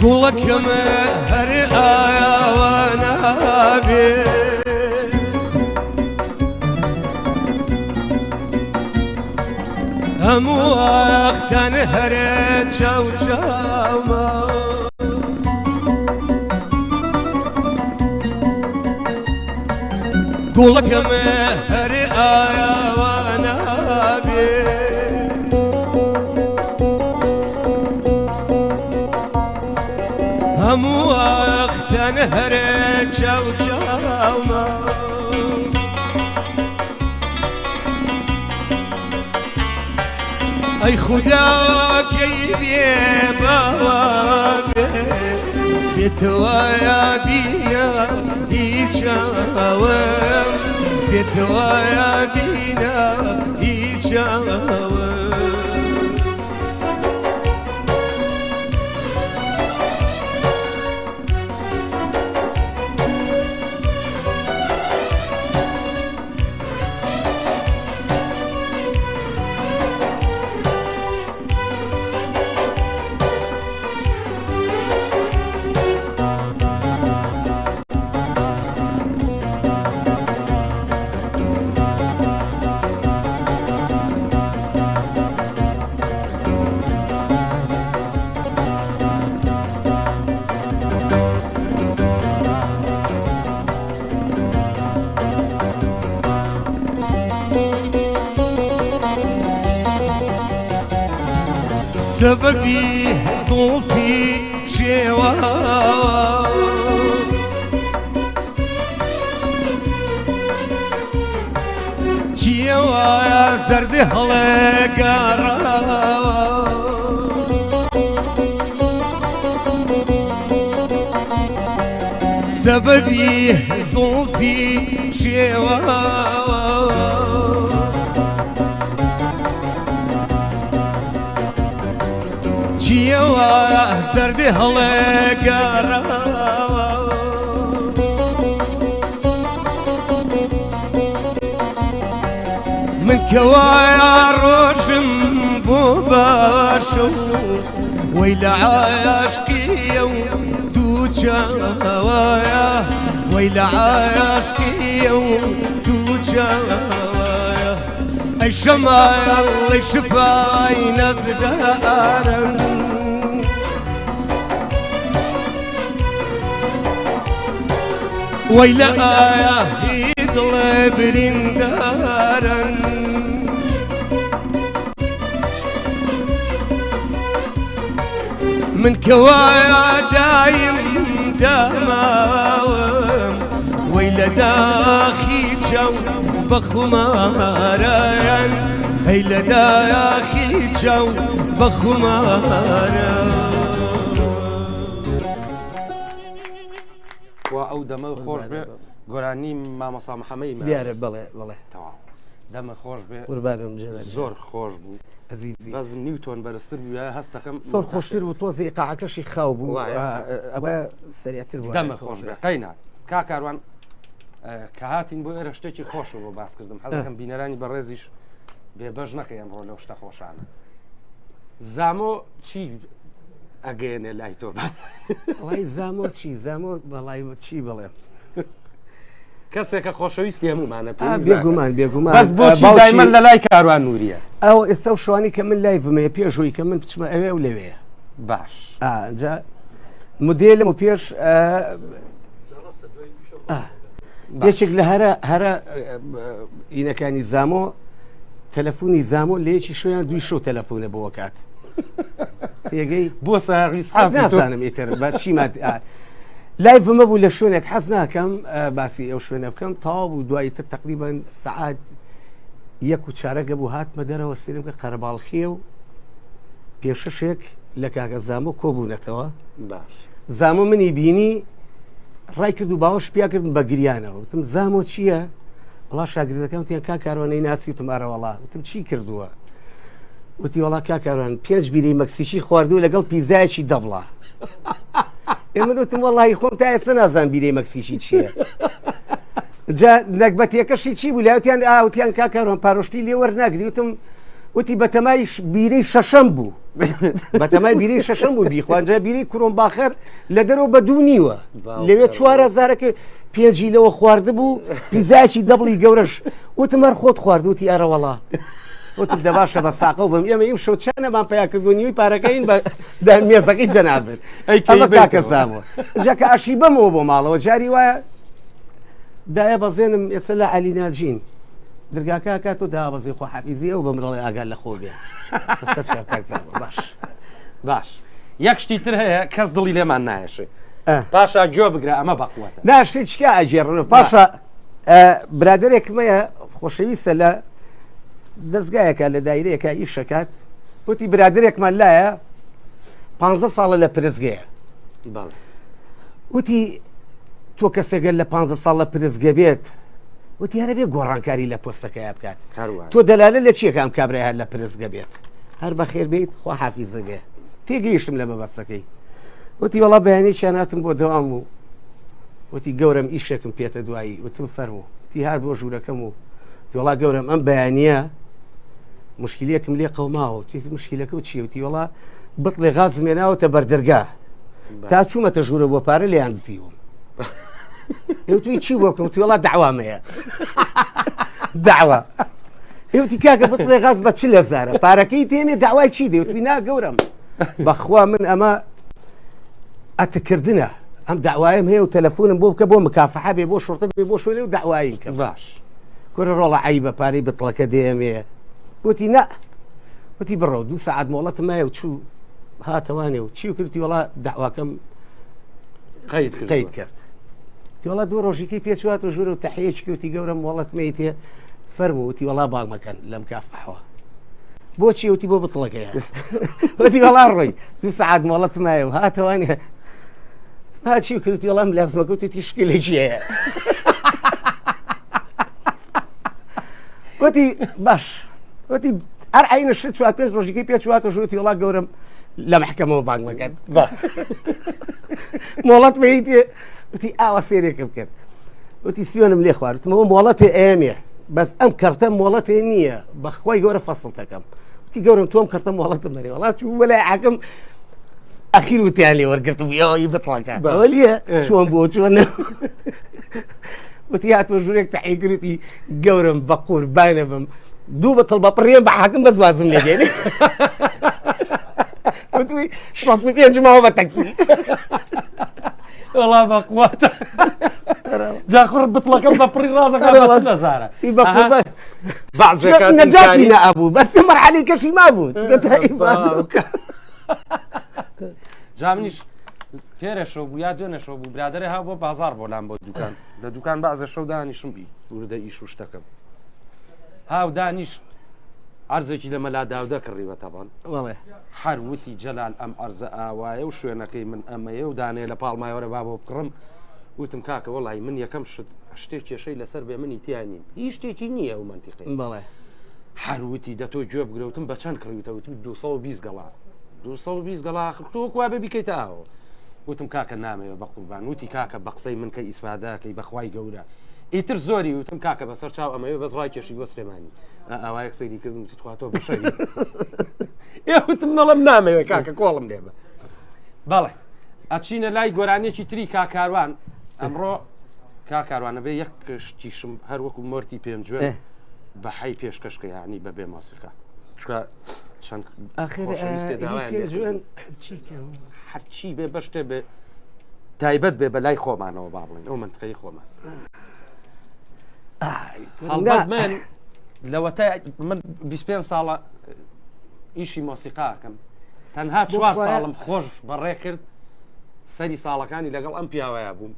قولك مهر آيا ونبي همو اختن هرت شو شاما قولك مهر آيا ونبي همو اختن هرت شو شاما ای خدا کی بابا بتوایا بیا ایچاوم بتوایا بیا ایچاوم سببي صوفي شوا شوا يا زرد هلقارا سببي صوفي شوا شوا زرد هلقارا من كوايا روشم بوباشو ويلا عاشقي يوم دوشاوايا ويلا عاشقي يوم دوشاوايا الشمايا اللي شفاي نزدارا ويلا يا يطلب رندارا من كوايا دايم دماوم ويلا داخي جو بخمارا هيلا داخي جو بخمارا ئەو دەمە خۆش بێ گۆرانی مامەسا محەمەدی دیارە بەڵێ بەڵێ تەواو دەمە خۆش بێ قوربانم زۆر خۆش بوو عزیزی بەزم نیوتۆن بەرزتر بووە هەستەکەم زۆر خۆشتر بوو تۆزی قاعەکەشی خاو بوو ئەوە سەریعتر بوو دەمە خۆش بێ قەینا کاکاروان کە هاتین بۆ ئێرە شتێکی خۆش بۆ باسکردم حەزەکەم بینەرانی بەڕێزیش بێبەش نەکەی ئەمڕۆ لەو شتە خۆشانە زامۆ چی ئەگەێنێ لای تۆ وڵی زامۆ چی زامۆ بەڵای چی بڵێ کەسێکە خۆشەویستی هەمومانە بێگومان بێگومان بەس بۆچی دایمەن لە لای کاروان نووریە ئەو ئێستا و شوانی کە من لای بمەیە پێشەوەی کە من بچمە ئەوێ و لەوەیە باش جا مدێلم و پێش یەکێک لە هەرە ئینەکانی زامۆ تەلەفۆنی زامۆ لە یەکی شویان دوی شەو تەلەفۆنە بۆ کات تێگەی بۆ ساغیسحاب نازانم ئیتر بە چیمان لای بمە بوو لە شوێنێک حەز ناکەم باسی ئەو شوێنە بکەم تاوا بوو دواییتر تقریبان سعات 1:15 بوو هاتمە دەرەوە سێرم کە قەرەباڵخیە و پێشەشێک لە کاکە زامۆ کۆبوونەتەوە باش زامۆ منی بینی ڕای کرد و باوەش پیاکردن بە گریانەوە وتم زامۆ چییە؟ وڵا شاگردەکەم تیان کاکاروانەی ناسی وتم ئارەوەڵا وتم چی کردووە؟ وتی وڵا کاکاروان 5 بیری مەکسیکی خواردوو لەگەڵ پیزایەکی دەبڵە من وتم وەڵی خۆم تا ئێستا نازان بیرەی مەکسیکی چییە؟ جا نەکبەتیەکەشی چی بوو لایوتیان ئاوتیان کاکاروان پارۆشتی لێ وەرناگری وتم وتی بەتەمای بیرەی شەشەم بوو بەتەمای بیرەی شەشەم بوو بیخوانجا بیرەی کوڕۆم باخەر لە دەرەوە بە دوو نیوە لەوێ 4,000ەکە پێنجی لەوە خواردە بوو پیزایکی دەبڵی گەورەش وتم هەر خۆت خوارد وتی ئارەوەڵا وتم دەباشە بە ساقە و بم ئێمە ئیم شەو چەندەمان پیا کردو نیوی پارەکەین بە مێزەکەی جەنابێت ئەمە کاکە زامۆ جا کە ئاشی بەمەوە بۆ ماڵەوە جاری وایە دایە بەزێنم ئێستا لە عەلی ناجین درگاکە کات و دابەزی خۆ حەفیزی ئەو بەمڕڵی ئاگال لە خۆ بێ باش باش یەک شتی تر هەیە کەس دڵی لێمان نایەشێ پاشا گوێ بگرە ئەمە بەقوەتە ناشتی چکە ئەجێڕنەوە پاشا برادێکمەیە خۆشەویستە لە دەستگایەکە لە دایرەیەکە ئیشەکات وتی برادێکمان لایە 15 ساڵە لە پرزگەیە وتی تۆ کەسێگەر لە 15 ساڵ لە پرزگە بێت وتی هەرە بێ گۆڕانکاری لە پۆستەکەی بکات تۆ دەلالە لە چیەکەم کابرای هەر لە پرزگە بێت هەر بە خێر بیت خوا حافیزە بێ تێگەیشتم لە مەبەستەکەی وتی وەڵا بەیانی چیاناتم بۆ دەوام و وتی گەورم ئیشێکم پێتە دوایی وتم فەرموو وتی هەر بۆ ژوورەکەم و وڵا گەورم ئەم بەیانیە مشکلەکەم لێ قەوماوە توی مشکلەکە و چی وتی وڵا بڵێ غازم هێناوەتە بەردەرگا تا چوومەتە ژوورە بۆ پارە لێیان دزیوم توی چی بۆ بکەم توی وڵا داوامەیە داوا وتی کاکە بڵێ غاز بە 40,000 پارەکەی تێنێ داوای چی دێ وتی نا گەورم بەخوا من ئەمە ئەتەکردنە ئەم داوایم هەیە و تەلەفۆنم بۆ بکە بۆ مکافحە بێ بۆ شۆرتە بێ بۆ شوێنێ و داوایم کە باش کورە ڕۆڵە عیبە پارەی بتڵەکە دێمێ وتی نا وتی بڕۆ 2 ساعت مۆڵەتم هەیە و چوو هاتەوانێ و چی کردی وڵا داواکەم قەید قەید کرد وڵات دوو ڕۆژێکی پێچواتە ژوور و تەحیەکی کەوتی گەورم وڵات مەیتێ فەرمووتی وڵا باڵمەکەن لەم کافەحەوە بۆچی وتی بۆ بتڵەکەیە وتی وەڵا ڕۆی دو سعات مۆڵەت مایە و هاتەوانێ هاچی کردی وەڵام لازمەکەوتی شکلێکیەیە وتی باش وتی هەر عینە شت چوات پێنج ڕۆژێکی پێچواتە ژووتی وڵا گەورم لە محکەمەوە بانگمەکەن مۆڵەت مەیتێ وتی ئاوا سێرێکم کرد وتی سوێنم لێ خواردمەوە مۆڵەتێ ئێمێ بەس ئەم کەرتە مۆڵەتێ نییە بەخوای گەورە فەسڵ دەکەم وتی گەورم تۆم کەرتە مۆڵەتم مەرێ وڵات چوو بەلای حاکم ئەخیر وتیان لێ وەرگرتم یەوەی بتڵەکە ئەوەلیە چۆن بۆ چۆن وتی هاتوە ژوورێک تەحیگرتی گەورم بە قوربانە بم دوو بەتڵ بە پڕێم بە حاکم بەزوازم لێگەێنێ وتوی 65 ماوە بە تەکسی وەڵا بەقواتە جاخڕ بتڵەکەم بە پڕی ڕازەکە نەزارە نەجاتی نەبوو بەس مەرحەلەی کەشی مابوو جامنیش پێرەشەوە بوو یا دوێنەشەوە بوو برادەرە ها بۆ بازار بۆ لام بۆ دوکان لە دوکان بەعزە شەو دانیشم بی وردە ئیش و شتەکەم هاو دانیشت عەرزێکی لە مەلا داودە کڕیوە تەبان هەر وتی جەلال ئەم عەرزە ئاوایە و شوێنەکەی من ئەمەیە و دانێ لە پاڵمایوەرە با بۆ بکڕم وتم کاکە وەڵی من یەکەم شتێک کێشەی لەسەر بێ منی تیانین هیچ شتێکی نییە و منتیقی هەر وتی دە تۆ گوێ بگرەوتم بە چەند کڕیوتەوت 220 گەڵا 220 گەڵا تۆکوا بە بیکەیتە ئاوە وتم کاکە نامەوە بە قوربان وتی کاکە بە قسەی من کە ئیسفادەکەی بەخوای گەورە ئیتر زۆری وتم کاکە بەسەر چاو ئەمەوە بەزوای کێشی بۆ سلێمانی ئاوایەک سەیری کردم وتی تواتۆ بەشەوی وتم نەڵم نامەوێ کاکە کۆڵم لێ بە بەڵێ ئەچینە لای گۆرانێکی تری کاکاروان ئەمڕۆ کاکاروانە بێ یەک شتیشم هەر وەکو مۆرتی پێنجوێ بە حەی پێشکەشکە یعنی بەبێ مۆسیقا چکە چەند هەرچی بێ بەشتێ بێ تایبەت بێ بە لای خۆمانەوە با بڵێن ئەو منتقەی خۆمان هەڵبەت من لەوەتە من 25 ساڵە ئیشی مۆسیقاکەم تەنها 4 ساڵم خۆش بەڕێ کرد سەری ساڵەکانی لەگەڵ ئەم پیاوەیە بووم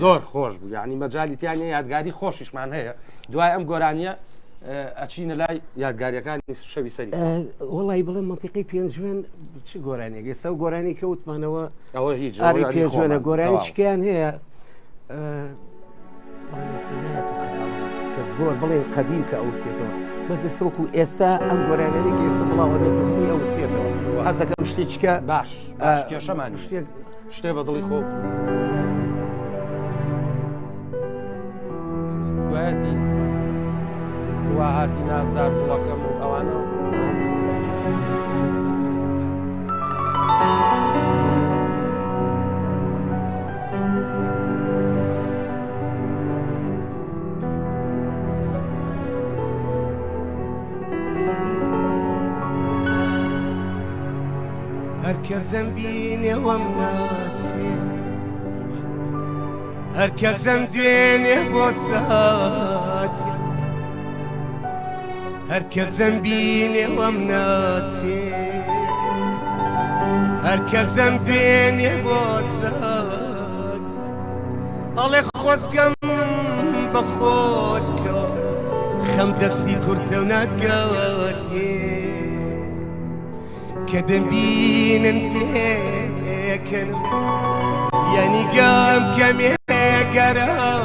زۆر خۆش بوو یعنی مەجای تیانە یادگاری خۆشیشمان هەیە دوای ئەم گۆرانیە ئەچینە لای یادگاریەکانی شەوی سەری وڵی بڵێ منتیقی پێنجوێن چ گۆرانێک ئێستا و گۆرانی کەوتمانەوە ئەوە هیچ پێنجوێنە گۆرانی چکیان هەیە کە زۆر بڵێن قەدیم کە ئەوتێتەوە بەزە سۆک و ئێستا ئەم گۆرانێکی ئێستا بڵاوە بێتەوە ئەوتێتەوە حەزەکەم شتێککە باش کێشەمان شتێ بە دڵی خۆ دوایەتی وا هاتی نازدار بڵەکەم و ئەوانە هەرکەسم بینێ وەم ناسێ هەرکەسم دوێنێ بۆ ساتێ هەرکەسم بینێ وەم ناسێ هەرکەسم دوێنێ بۆ سات ئەڵێ خۆزگەم بە خۆت کەوت خەم دەستی کوردە و ناتگەوەتێ کە دەمبینن پێکەنم یعنی گەم کەمێگەرەمە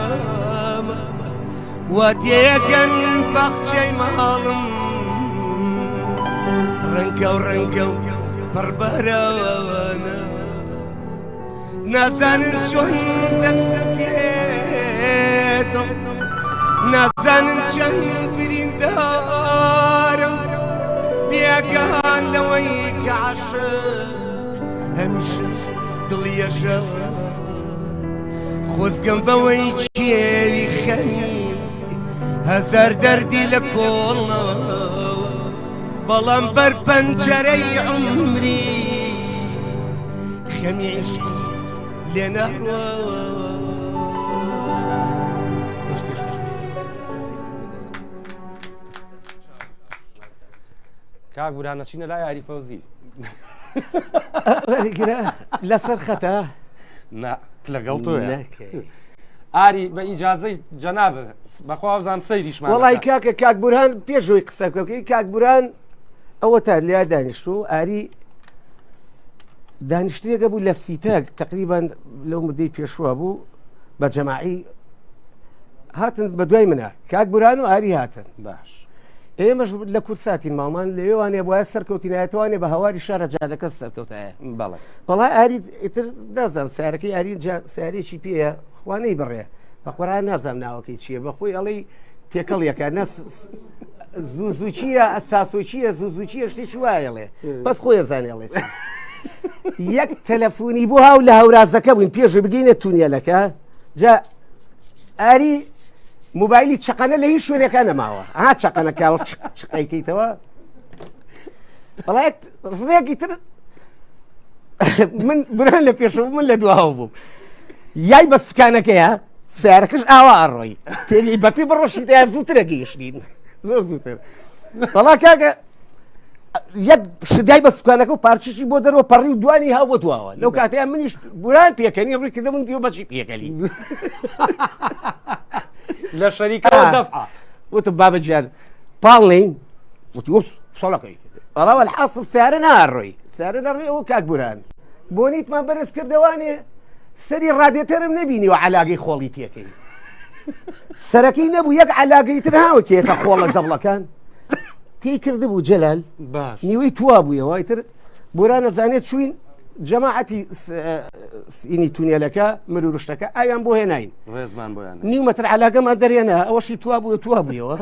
وا دێگەن باخچەی ماڵم ڕەنگە و ڕەنگە و پڕبەرەوانە نازانن چۆن دەستەفێتم نازانن چەند بریندارم بێگان لەوەی کە عاشق هەمیشە دڵیەشە خۆزگەم بەوەی کێوی خەمی هەزار دەردی لە کۆڵەوە بەڵام بەر پەنجەرەی عومری خەمی عیشق لێ نەڕوە کاک بورانە چینە لای یاری فەوزی لەسەر خەتە لەگەڵ تۆە ئاری بە ئیجازەی جەناب بەخوازانام سەیریشمان وڵی کاکە کاکبوران پێشەوەی قسە بکەی کاکبوران ئەوە تا لیا دانیشتو ئاری دانیشتێکە بوو لە سیتەک تقریبان لەو مدەی پێشوە بوو بە جەماعی هاتن بە دوای منە کاکبوران و ئاری هاتن باش ئێمەش لە کورساتین ماڵمان لەوێوانێ بۆە سەرکەوتینایەتوانێ بە هەواری شارە جادەکە سەرکەوتایە بەڵێ بەڵای ئاری ئیتر نازان سارەکەی ئاری سارێکی پێە خوانەی بڕێ بەخۆران نازان ناوەکەی چییە بەخۆی ئەڵەی تێکەڵیەکە نە زووچیە ساسۆچیە زووچیە شتێکی وایەڵێ بەس خۆی زانێڵێ یەک تەلەفۆنی بۆ هاو لە هەورازەکە بووین پێش بگەینە تونێلەکە جا ئاری موبایلی چقەنە لە هیچ شوێنەکە نەماوە ئەها چقەنەکە چقەیکەیتەوە بەڵایەک ڕێگی تر من بران لە پێشەوە من لە دواوە بووم یای بە سکانەکەیە سیارەکەش ئاوا ئەڕۆی تێگەی بەپی بڕۆشی تا زووترە گەیشتین زۆر زووتر بەڵا کاکە یەک شدای بە سوکانەکە و پارچشی بۆ دەرەوە پەڕی و دوانی هاو بۆ دواوە لەو کاتەیە منیش بوران پێکەنی ڕوویکردە من دیوە بەچی پێکەلی لە شەریکەوە دەفع وتم بابەجیان پاڵین وتی وس سۆڵەکەی ئەڵاوە الحاصل سیارە ناڕۆی سیارە نەڕێ ئەوە کاکبوران بۆ نیتمان بەرز کردەوانێ سەری ڕادێتەرم نەبینی و علاگەی خۆڵی تێکەی سەرەکەی نەبوو یەک علاگەی تر هاوە کێتە خۆڵە دەبڵەکان تی کرده بوو جەلال باش نیوەی توا بوویەوە ئیتر بۆران نەزانێت چوین جەماعەتی ئینی تونێلەکە مرورشتەکە ئایان بۆ هێناین ڕێزمان بۆیان نیومەتر علاگەمان دەرێنە ئەوەشی توا بووە توا بوویەوە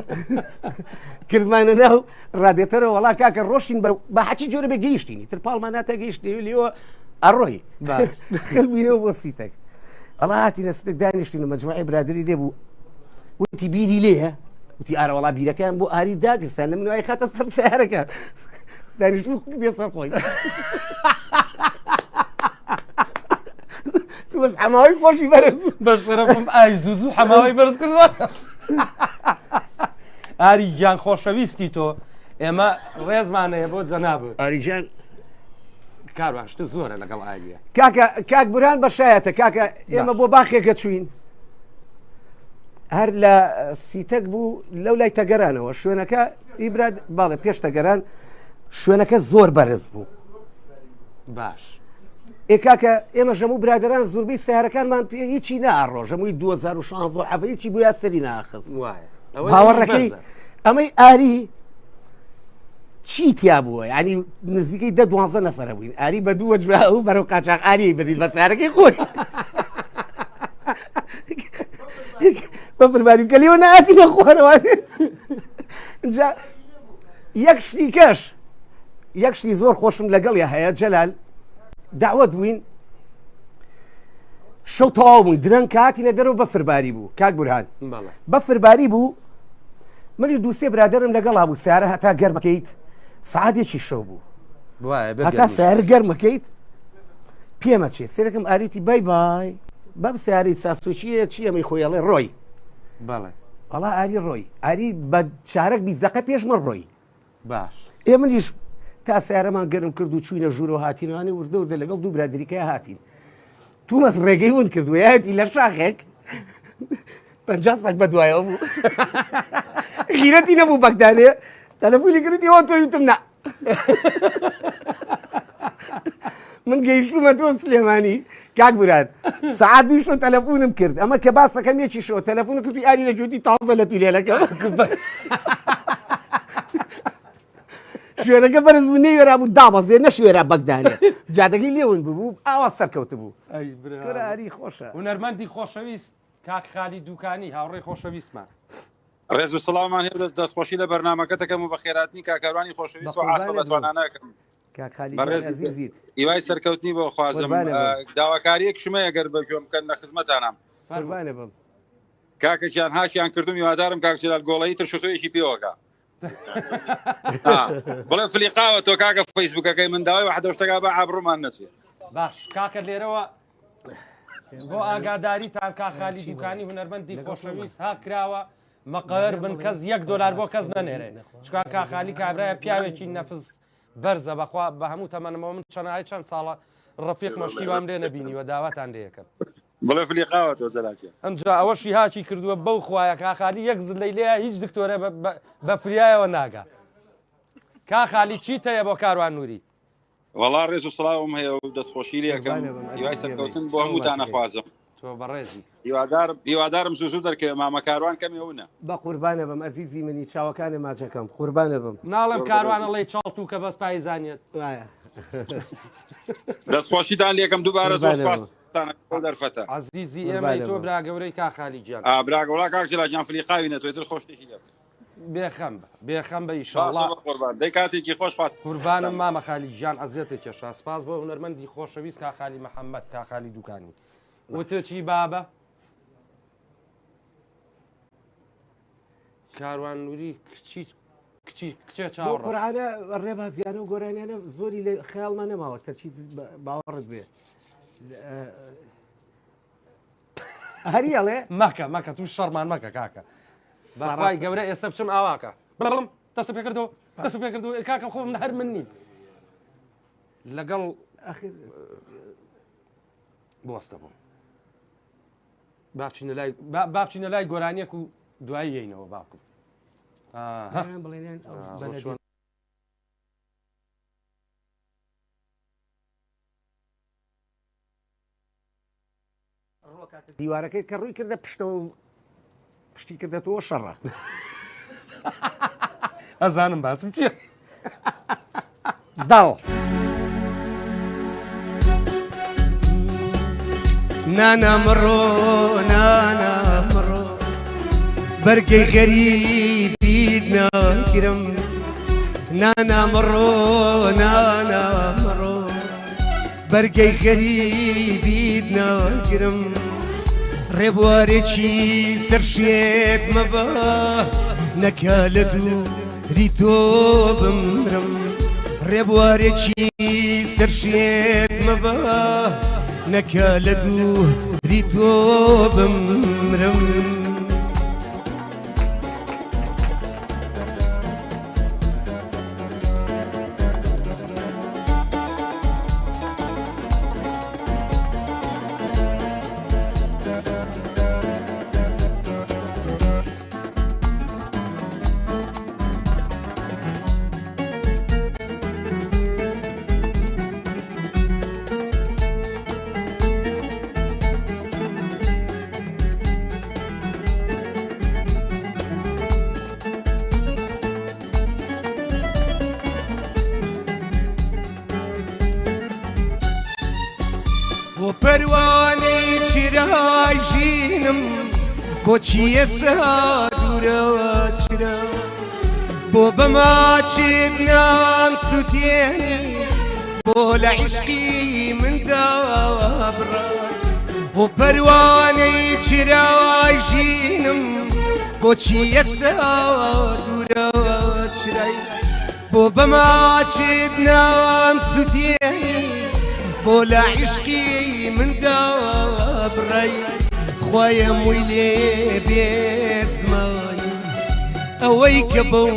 کردمانە ناو ڕادێتەرە وڵا کاکە ڕۆشتین بە حەچی جۆرە بە گەیشتینی تر پاڵمان ناتە گەیشتی لێوە ئەڕۆی خەڵبووینەوە بۆ سیتەک ئەڵا هاتینە ستێک دانیشتین و مەجموعەی برادری دێبوو وتی بیری لێە وتی ئارە وڵا بیرەکەیان بۆ ئاری داگرسان لە منوای خاتە سەر سیارەکە دانیشتوو دێ سەر خۆی تو بەس حەماوەی خۆشی بەرز بە شەرەفم ئای زوو حەماوەی بەرز کردووە ئاری گیان خۆشەویستی تۆ ئێمە ڕێزمانەیە بۆ جەنابێت ئاریجان کاروانشتە زۆرە لەگەڵ ئالیە کاک بوران بەشایەتە کاکە ئێمە بۆ باخێکە چوین هەر لە سیتەک بوو لەو لای تەگەرانەوە شوێنەکە ئیبراد باڵێ پێش تەگەران شوێنەکە زۆر بەرز بوو باش کاکە ئێمە ژەموو برادران زۆربەی سیارەکانمان پێ هیچی ناڕۆ ژەمووی 2016 هیچی بۆ یاد سەری ناخست باوەڕەکەی ئەمەی ئاری چی تیا بووە ینی نزیکەی 12 نەفەرە بووین ئاری بە دوو وەجبە ئەو بەرەو قاچاق ئاری بردین بە سیارەکەی خۆی بە فەرمانیکەلیەوە نهاتینە خوارەوە اینجا یەک شتی کەش یەک شتی زۆر خۆشم لەگەڵی هەیە جەلال داوەت بووین شەو تەواو بووین درەنگ کاتینە دەرەوە بە فرباری بوو کاک بورهان بە فرباری بوو منیش دووسێ برادرم لەگەڵا بوو سیارە هەتا گەرمەکەیت سعادێکی شەو بوو هەتا سیارە گەرمەکەیت پێمە چێت سێرەکەم ئاریتی بای بای بەم سیاری ساسۆچیە چی ئەمەی خۆیڵێ ڕۆی بەڵێ ئەڵا ئاری ڕۆی ئاری بە چارەک بیزەقە پێشمە ڕۆی باش ئێ منیش تا سیارەمان گەرم کرد و چوینە ژوورەوە هاتینوانی وردە وردە لەگەڵ دوو برادریکە هاتین تومەس ڕێگەی ون کردووە یاەتی لە شاخێک 50 سەک بەدوایەوە بوو غیرەتی نەبوو بەگدانێ تەلەفۆنی کردیەوە تۆی وتم نا من گەیشتومە تۆ سلێمانی کاک بوران سعات دویشۆ تەلەفۆنم کرد ئەمە کە باسەکەم یەکی شەوە تەلەفۆن کردی ئاری لە جوتی تازە لە تولێلەکە شوێنەکە بەرز بوو نەیوێرا بوو دابەزێ نەشوێرا بەگدانێ جادەگەی لێون ببوو ئاوا سەرکەوت بوو ئاری خۆشە هونەرمەندی خۆشەویست کاک خالی دوکانی هاوڕێی خۆشەویستمان ڕێز بە سەڵامان هێ دەستخۆشی لە بەرنامەکەتەکەم و بە خێراتنی کاکەوانی خۆشەویست و عاسە بەتوانانەکەم هیوای سەرکەوتنی بۆ خوازم داواکاریەک شمەیە گەر بەگوێم بکەن لە خزمەتانم کاکەیان هاچیان کردوم هیوادارم کاکجلال گۆڵەیی ترشخوێکی پێوەکە بڵێ فلیقاوە تۆ کاکە فەیسبوکەکەی من داوای وحدەشتەکە بە عابڕوومان نەچێت باش کاکە لێرەوە بۆ ئاگاداریتان کا خالی دوکانی هونەرمەندی خۆشەویست ها کراوە مەقەر بن کەس $1 بۆ کەس نەنێرێ چکا کا خالی کابرایە پیاوێکی نەفس بەرزە بەخوا بە هەموو تەمەنەوە من چەنای چەند ساڵە ڕەفیق مەشتی وام لێ نەبینیوە داواتان لێەکەم بڵێ فلیقاوەتەوە جەلاکێ ئەمجا ئەوەشی هاچی کردووە بەو خوایە کاخالی یەک زلەی لێە هیچ دکتۆرە بە فریایەوە ناگا کاخالی چیت هەیە بۆ کاروان نووری وەڵا ڕێز و سڵاوم هەیە و دەستخۆشی لێەکەم هیوای سەرکەوتن بۆ هەمووتان نەخوازم تۆ بەڕێزی هیوادارم زوو دەرکەوێ مامە کاروان کەمێونە بە قوربانە بم ئەزیزی منی چاوەکانی ماچەکەم قوربانە بم ناڵم کاروانەڵی چاڵ و کە بەس پای زانێت دەستخۆشیتان لێکم دووبارە زۆر سپاستانە دەرفەتە عزیزی ئێمەی تۆ برا گەورەی کاخالی گیان براگەڵا کاکجلا گیان فلیقاوی نەتوێت تر خۆشتێکی لێ بێخەم بە ئیشاڵڵا قوربان دەی کاتێکی خۆش فات قوربانم مامە خالی گیان ئەزیێتێکە سپاس بۆ هونەرمەندی خۆشەویست کاخالی محەممەد کاخالی دوکانی وتە چی بابە کاروان نووری کچێ چاوەڕە قورعانە ڕێبازیانە و گۆرانیانە زۆری لە خەیاڵمان نەماوە تەرچی باوەڕت بێ هەریەڵێ مەکە توی شەڕمان مەکە کاکە بەڕای گەورە ئێستا بچم ئاواکە بڵم دەست پێ کردەوە کاکە خۆم هەر من نیم لەگەڵ بۆستە بووم بابچینە لای گۆرانیەک و دوایی یینەوە باکم دیوارەکەی کە ڕووی کردە پشتەوە پشتی کردێتەوە شەڕە ئەزانم باسی چیە داڵ نانەمڕۆ نانەمڕۆ بەرگەی غەریبیت ناگرم نانەمڕۆ نانەمڕۆ بەرگەی غەریبیت ناگرم ڕێبوارێکی سەرشێت مەبە نەکا لە دووری تۆ بمرم ڕێبوارێکی سەرشێت مەبە نەکا لە دووری تۆ بمرم بۆ پەروانەی چرای ژینم بۆچی ئێستا دوورەوە چرا بۆ بەماچێت نام سووتێنی بۆ لە عیشقی مندا بڕا بۆ پەروانەی چرای ژینم بۆچی ئێستا دوورەوە چرای بۆ بەماچێت نام سووتێنی بۆ لە عیشقی مندا بڕای خوایە مووی لێ بێزمانی ئەوەی کە بەو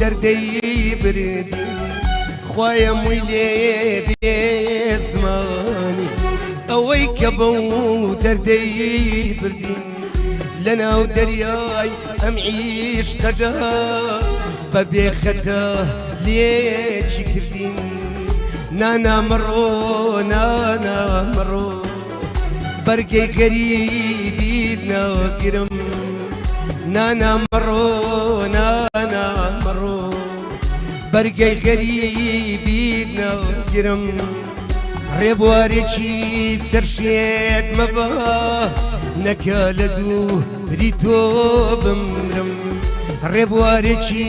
دەردەی بردی خوایە مووی لێ بێزمانی ئەوەی کە بەو دەردەی بردی لەناو دەریای ئەم عیشقەدا بە بێخەتە لێکی کردین نانەمڕۆ نانەمڕۆ بەرگەی غەریبیت ناگرم نانەمڕۆ نانەمڕۆ بەرگەی غەریبیت ناگرم ڕێبوارێکی سەرشێت مەبە نەکا لە دووری تۆ بمرم ڕێبوارێکی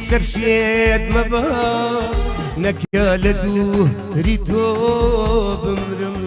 سەرشێت مەبە نەکا لە دووری تۆ بمرم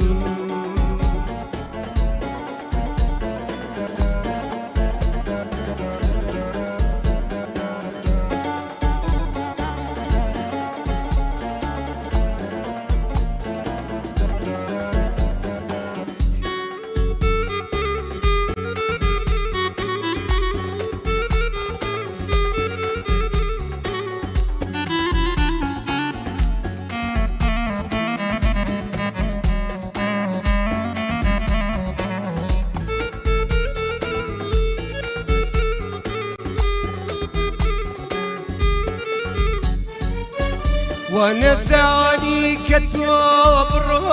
ونزاني كتوبروي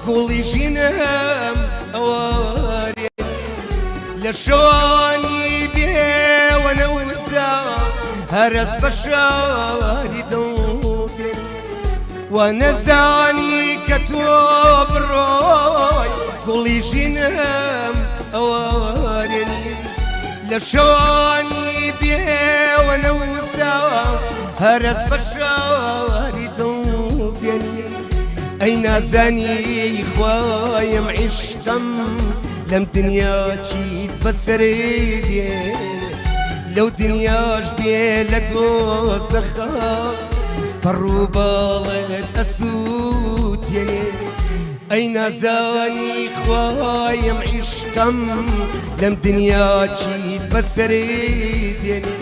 قولي جنام أواري لشواني بيه ونوزا هرس بشاري دوسي ونزاني كتوبروي قولي جنام أواري لشواني بيه ونوزا هرس بشاري دوسي أين زاني خوايم عشتم لم دنيا تشيد بسريدي لو دنياش بيلدو سخا فرو بالت أسود يعني أين زاني خوايم عشتم لم دنيا تشيد بسريدي يعني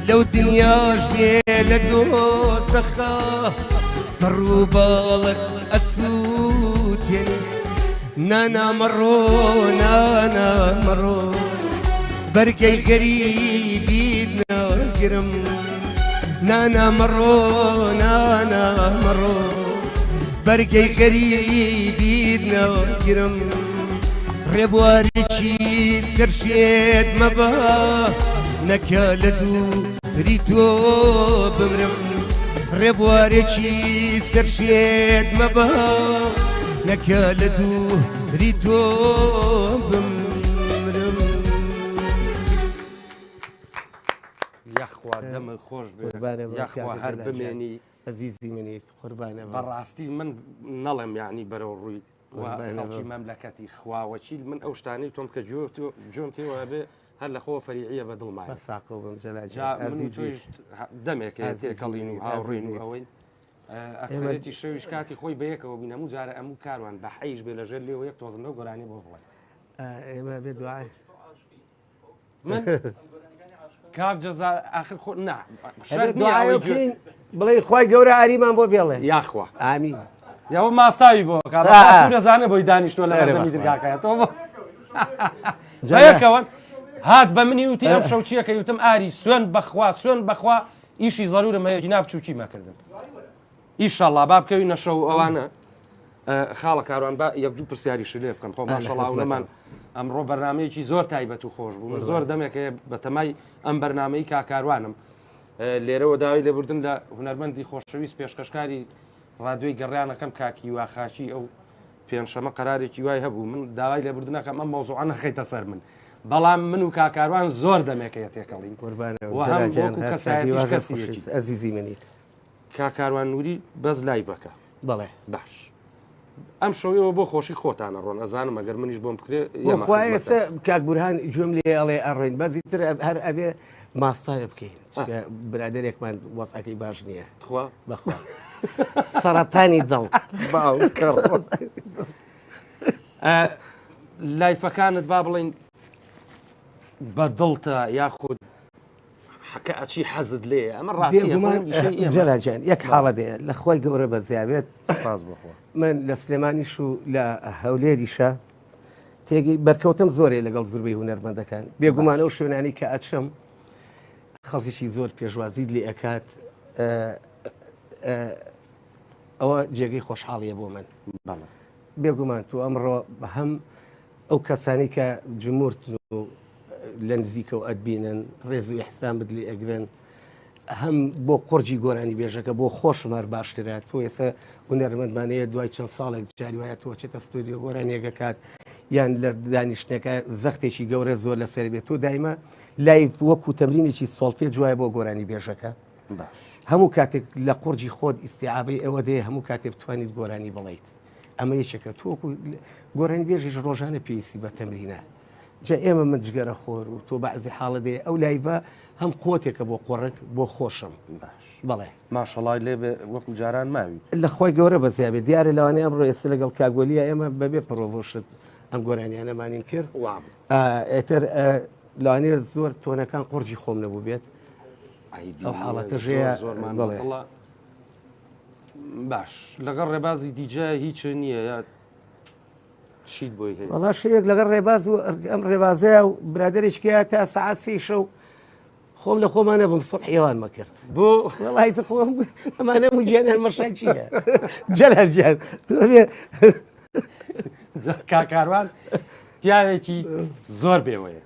لو دنياش بيلدو سخا فرو بالك أسود يعني نانا مرو بركي غريبيدنا قرم نانا مرو بركي غريبيدنا قرم ربواريشي سرشيد مبا نكالدو ريتو بمرم ربواريشي سرشيد مبا نكالدو ريتو بمرم یاخوا دەمە خۆش یاخوا هەر بمێنی عزیزی منیت قوربانە بەڕاستی من نەڵێم یعنی بەرەو ڕووی خەڵکی مەملەکەتی خواوەچیل من ئەو شتانەی تۆم کە جۆم تێوە بێ هەر لە خۆ فەریعیە بەدڵمایە ساقە بم جەلاج دەمێکە تێکەڵین و هاوڕین و ئەوەی ئەکسەرێتی شەویش کاتی خۆی بەیەکەوە بین هەموو جارە ئەموو کاروان بە حەیش بێ لەژێر لێەوە یەک تۆزم لەو گۆرانی بۆ بڵێ ئێمە بێ دوعای من کاک جەزا ئاخر خۆ نا بڵێ خی گەورە ئاریمان بۆ بێڵێ یاخوا ئامین یاوە ماستاوی بۆ دەزانە بۆی دانیشتۆ لە ئەردەمی درگاکایەتەوە بەیەکەوە هات بە منی وتی ئەم شەو چیەکە وتم ئاری سوێن بەخوا ئیشی زەرورم هەیە جناب چووکی مەکردن ئیشەڵڵا با بکەوینە شەو ئەوانە خاڵە کاروان با یەک دوو پرسیاریش لێ بکەم خۆ ماشەڵڵاوەمان ئەمڕۆ بەرنمەیەکی زۆر تایبەت و خۆش بوو من زۆر دەمێکە بە تەمای ئەم بەرنمەی کاکاروانم لێرەوە داوای لێبوردن لە هونەرمەندی خۆشەویست پێشکەشکاری ڕادیۆی گەڕیانەکەم کاکی واخاچی ئەو پێنجشەمە قەرارێکی وای هەبوو من داوای لێبوردنەکەم ئەم مەوزوعە نەخەیتە سەر من بەڵام من و کاکاروان زۆر دەمێکەیە تێکەڵین ئەزیزی منیت کاکاروان نووری بەس لای بکە بەڵێ باش ئەم شەوەوە بۆ خۆشی خۆتانە ڕۆن ئەزانم ئەگەر منیش بۆم بکرێ ئێستا کاک بورهان گوێم لێ ئەڵێ ئەڕۆین بەزیتر هەر ئەبێ ماستایە بکەین برادێکمان وەسعەکەی باش نییە خوا بەخوا سەرەتانی دڵ لایفەکانت با بڵێن بە دڵتە یاخود حکە ئەچی حەزت لێ ئەمە ڕاستی جەلاجیان یەک حاڵە دێ لە خۆی گەورە بەزیابێت سپاس بخوا من لە سلێمانیش و لە هەولێریشە تێگەی بەرکەوتم زۆرێ لەگەڵ زوربەی هونەرمەندەکان بێگومانە و شوێنانی کە ئەچم خەڵکیشی زۆر پێشوازیت لێ ئەکات ئەوە جێگەی خۆشحاڵیە بۆ من بێگومان تو ئەمڕۆ هەم ئەو کەسانی کە جمهورت و لە نزیکە و ئەدبینن ڕێز و احترام بد لێ ئەگرن هەم بۆ قورجی گۆرانی بێژەکە بۆ خۆشمار باشترە تۆ ئێستا هونەرمەندمانەیە دوای چەند ساڵێک جاری وایە تۆ چێتە ستۆدیۆ گۆرانیەکە کات یان لە دانیشتەکە زەختێکی گەورە زۆر لەسەر بێت تۆ دایمە لای وەکو تەمرینێکی سۆڵفێ جوایە بۆ گۆرانی بێژەکە هەموو کاتێک لە قورجی خۆت ئیسیعابەی ئەوە دێ هەموو کاتێک بتوانیت گۆرانی بڵیت ئەمە یەکێکە تۆکو گۆرانی بێژیش ڕۆژانە پێویستی بە تەمرینە جا ئێمە من جگەرە خۆر و تۆ بەعزی حاڵە دێ ئەو لایڤە هەم قوتێکە بۆ قۆڕک بۆ خۆشم بەڵێ ماشەڵای لێ وەکو جاران ماوی لە خۆی گەورە بەزیابێت دیارە لەوانەیە ئەمڕۆ ئێستا لەگەڵ کاگۆلیە ئێمە بەبێ پڕۆڤۆشت ئەم گۆرانیانەمانین کرد ئێتر لەوانەیە زۆر تۆنەکان قورجی خۆم نەبوو بێت ئەو حاڵەتە ژەیە بڵێ باش لەگەڵ ڕێبازی دیجە هیچ نییە چیت بۆی هەیە وەڵا شەوێک لەگەڵ ڕێباز و ئەم ڕێبازەیە و برادێکیە تا سەعات 3 شەو خۆم لە خۆمانە بم سڵ حیوان مەکرد بۆ وڵی خۆم ئەمانە موجیانیان مەشای چییە جەلەرجان کاکاروان پیاوێکی زۆر بێوەیە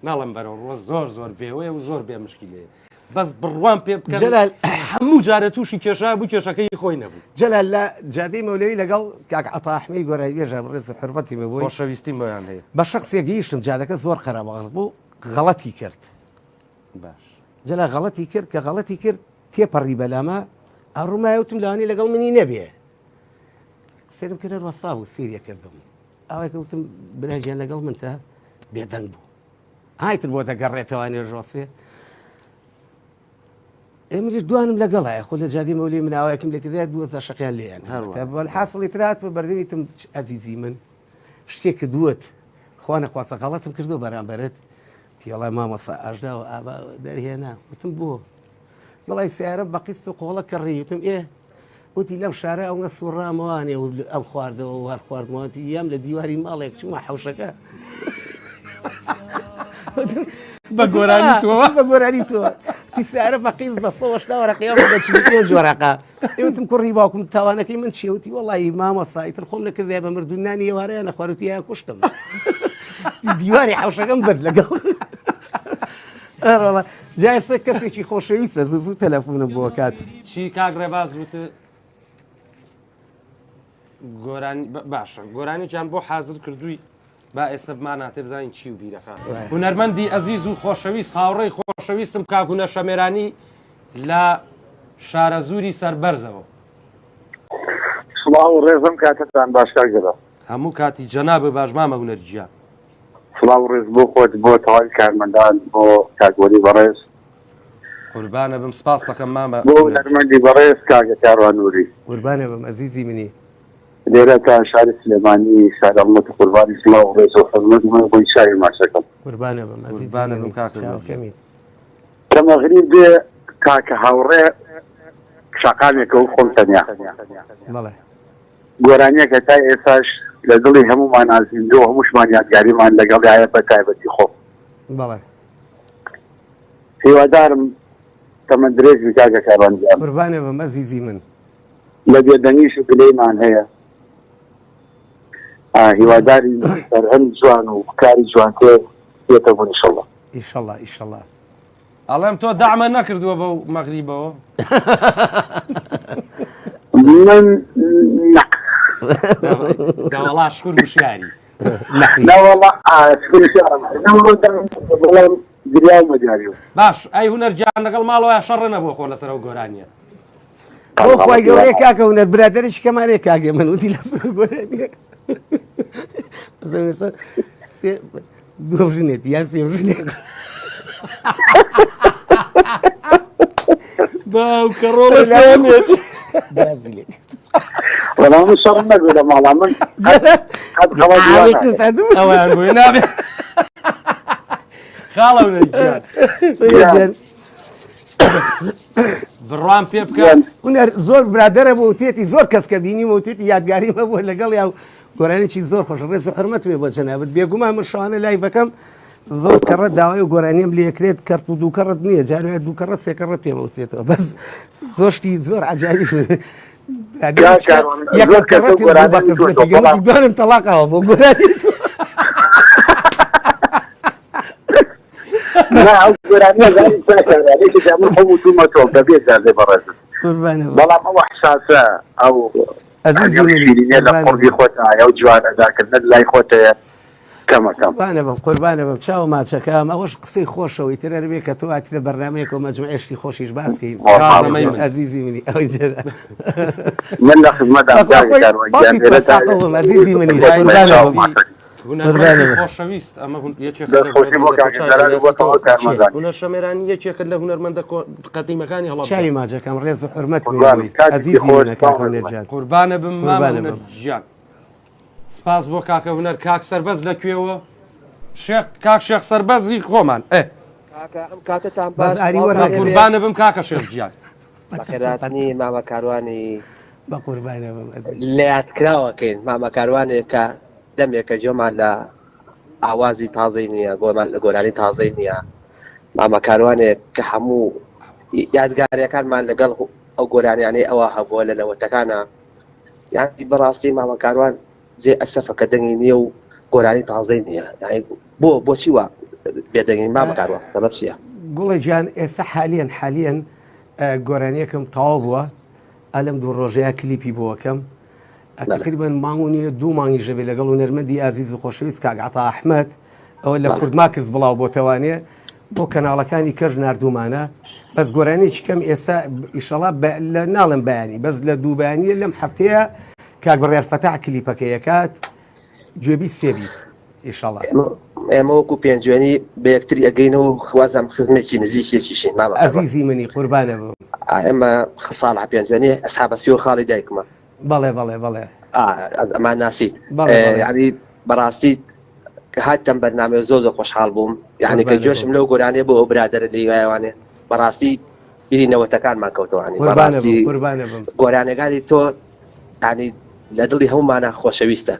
ناڵم بەرەو ڕۆ زۆر بێوەیە و زۆر بێ مشکلەیە بەس بڕوان پێ بکەن جەلال هەموو جارە تووشی کێشا بوو کێشەکەی خۆی نەبوو جەلال لە جادەی مەولەوی لەگەڵ کاک عەتاحمەی گۆرای بێژە ڕێز حرمەتی مەبووی خۆشەویستی بۆیان هەیە بە شخصێک گەیشتم جادەکە زۆر خراپە بوو غەڵەتی کرد باش جەلا غەڵەتی کرد کە غەڵەتی کرد تێپەڕی بەلامە ئەڕوومایوتم لەوانی لەگەڵ منی نەبێ سێرم کرد ڕەسا بوو سیریە کردم ئەوەی کەوتم براژیان لەگەڵ من تا بێدەنگ بوو ئایتر بۆ دەگەڕێتەوانی ڕۆسێ ئێمەش دوانم لەگەڵایە خۆ لە جادی مەولی مناوایەکەم لێکردات بووە شەقیان لێیان حاصڵی ترات بە بەردەمیتم ئەزیزی من شتێک دووت خوا نەخواسە غەڵەتم کردو بەرامبەرت تیڵای مامەسا ئاشداوە ئابا دەرهێنا وتم بۆ گەڵای سیارە بە قیست و قۆڵە کەڕی وتم ئێ وتی لەم شارە ئەوە سوڕامەوانێ و ئەم خواردەوە و هەر خواردمەوەتی یام لە دیواری ماڵێک چوومە حەوشەکە بە گۆرانی تۆ بە گۆرانی تۆ تی سیارە بە قیز بە سەوەشناوەڕقیەوە دەچی جوارەقا ئێوتم کوڕی باوکم تاوانەکەی من چیوتی وەڵی مامەسا ئیتر خۆم نەکردێ بە مردوونانی ئێوارەیە نەخواروتیە کوشتم دیواری حەوشەکەم برد لەگەڵ جایسە کەسێکی خۆشەویستە زوو تەلەفۆنم بۆ کات چی کاک ڕێباز وتە گۆرانی باشە گۆرانیجان بۆ حازر کردووی با ئێستا بماناتێ بزانین چی و بیرەخە هونەرمەندی ئەزیز و خۆشەویست هاوڕێی خۆشەویستم کاکوونە شەمێرانی لە شارە زووری سەربەرزەوە سڵاو و ڕێزم کاتتان باشکار گەڕە هەموو کاتی جەنابە باشمامە هونەرجیان سڵاو ڕێز بۆ خۆت بۆ تەواوی کارمەندان بۆ کاکوەری بەڕێز قوربانە بم سپاس دەکەم مامە بۆ هونەرمەندی بەڕێز کاکە کاروانووری قوربانە بم ئەزیزی منی لێرە تا شاری سلێمانی شارەڵمەت قوربانی سڵاو و ڕێز و حرمەت من بۆی چاوی ماشەکەم قوربانە بم قوربانە بم کاکەمی کە مەغریب دێ کاکە هاوڕێ شاقامێکە و خۆم تەنیا بەڵێ گۆرانیەکە تا ئێساش لە دڵی هەمومان ئازیندۆ هەمووشمان یادگاریمان لەگەڵایە بە تایبەتی خۆ بەڵێ هیوادارم تەمە درێژی کاکە کاروانجیان قوربانە بم ئەزیزی من لە بێدەنگیش و گلەیمان هەیە هیواداری سەرهەند جوان و کاری جوانتێ بێتە بوون ئیشەڵڵا ئیشەڵڵا ئیشەڵڵا ئەڵێم تۆ دامە نەکردووە بەو مەغریبەوە من داوەڵا شکور وشیاری ناوەڵا بەڵام گریان مەجاریوە باش ئەی هونەرجیان لەگەڵ ماڵەوە شەڕە نەبووە خۆ لەسەر ئەو گۆرانیە بۆ خۆی گەورەیە کاکە هونەر برادەرێکی کەمانێک کاگێ من وتی لەسەر گۆرانیە دوژنێت یان سێژنێت باو کەڕۆڵە سێنێت بازیلێت بەڵام شەڕ نەبێ لە ماڵا من ئەویان بۆی نابێ خاڵە هونەرجیان بڕوان پێ بکەن هونەر زۆر برادەرە بۆ وتێتی زۆر کەس کە بینیمە وتێتی یادگاریمە بۆ لەگەڵ یا گۆرانێکی زۆر خۆش ڕێز و حرمەت وێ بۆ جەنابەت بێگومان من شەوانە لایڤەکەم زۆر کەڕە داوای و گۆرانیم لێکرێت کەرت و دووکەڕت نییە جاروێت دووکەڕە سێکەڕە پێمە وتێتەوە بەس زۆشتی زۆر عجاویش دوانم تەلاقەوە بۆ گۆرانی بەڵام ئەوە حساسە ئەو شیرینە لە قوڕبی خۆتایە و جوانەداکردن لای خۆتەیە کەمەکەم قوربانە بم چاوە ماچەکەم ئەوەش قسەی خۆشەوەی ترە بێ کە تۆ هاتیتە بەرنامەیەک و مەجموعێشتی خۆشیش باسکەین ئەزیزی منی ئەوەی من لە خزمەت ئەزیزی منی خۆشەویست ئەمە هونەر شەمێرانی یەکێکە لە هونەرمەندە قەدیمەکانی هەڵا چاوی ماجەکەم ڕێز و حرمەت ئەزیزی منەکەجان قوربانە بم مامەژیان سپاس بۆ کاکە هونەر کاک سەربەز لەکوێوە کاک شێخ سەربەزی خۆمان قوربانە بم کاکە شێخجیان بەخێراتنی مامە کاروانی بە قوربانە بم لێیادکراوەکەین مامە کاروانێک کە دەمێکە جۆمان لە ئاوازی تازەی نییە گۆمان لە گۆرانی تازەی نییە ماما کاروانێک کە هەموو یادگاریەکانمان لەگەڵ ئەو گۆرانیانەی ئەوە هەبووە لە نەوەتەکانە یانی بەڕاستی ماما کاروان جێ ئەسەفەکە دەنگی نییە و گۆرانی تازەی نییە بۆچی وە بێدەنگی ماما کاروان سەبەب چییە؟ گوڵی گیان ئێستا حالیان گۆرانیەکەم تەواو بووە ئەلەم دوو ڕۆژەیە کلیپی بۆەکەم تقریبا مانگونی دوو مانگی ژەبێ لەگەڵ و نەرمەندی ئازیز و خۆشەویست کاک عەتا ئەحمەد ئەوە لە کوردماکس بڵاو بۆتەوانێ بۆ کەناڵەکانی کەژ نردومانە بەس گۆرانێکی کەم ئێستا ئیشەڵا لە ناڵم بەیانی بەس لە دوو بەیانیە لەم هەفتەیە کاک بڕیار فەتاح کلیپەکەیەکات گوێبی سێبیت ئیشەڵا ئێمە وەکو پێنجوێنی بە یەکتری ئەگەینەوە و خوازم خزمێکی نزیکێکیشین ماما ئەزیزی منی قوربانە بم ئێمە ساڵ پێنجوێنی ئەسحابەسی و خاڵی دایکمە بەڵێ ئەمان ناسیت ینی بەڕاستی کە هاتم بەرنامە زۆر خۆشحاڵ بووم یعنی کە جۆشم لەو گۆرانێ بۆ ئەو برادرە لەیوانێ بەڕاستی بینەوەتەکانمان کەوتوانی بەڕاستی گۆرانەکانی تۆ ینی لە دڵی هەمومانە خۆشەویستە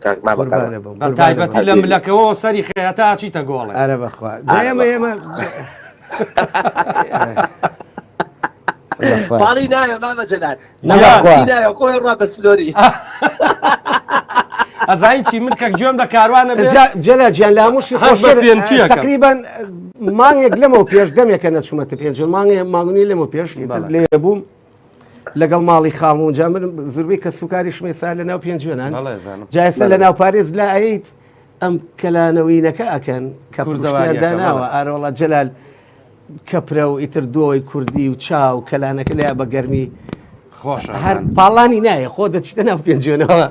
تایبەتی لە ملەکەوە سەری خێتا چیتە گۆڵە ئەرە بەخوا ئێمە پاڵی نایە مامە جەلال خۆی ڕا بە سلۆری ئەزاین چی من کە گوێم لە کاروانە جەلا گیان لە هەمووشی تقریبا مانگێک لەمەوە پێش دەمێکە نەچوومەتە پێنج مانگونی لەمەوە پێش لێ بووم لەگەڵ ماڵی خاڵم و جا من زوربەی کە سوکاری شمێسا لە ناو پێنجوێنان جایسە لە ناو پارێز لا ئەیت ئەم کەلانەوەینەکە ئەکەن کە پردەوایداناوە ئارۆڵە جەلال کەپرە و ئیتر دۆی کوردی و چاو کەلانەکە لە بە گەرمی خۆشە هەر پاڵانی نایە خۆ دەچیتە ناو پێنجوێنەوە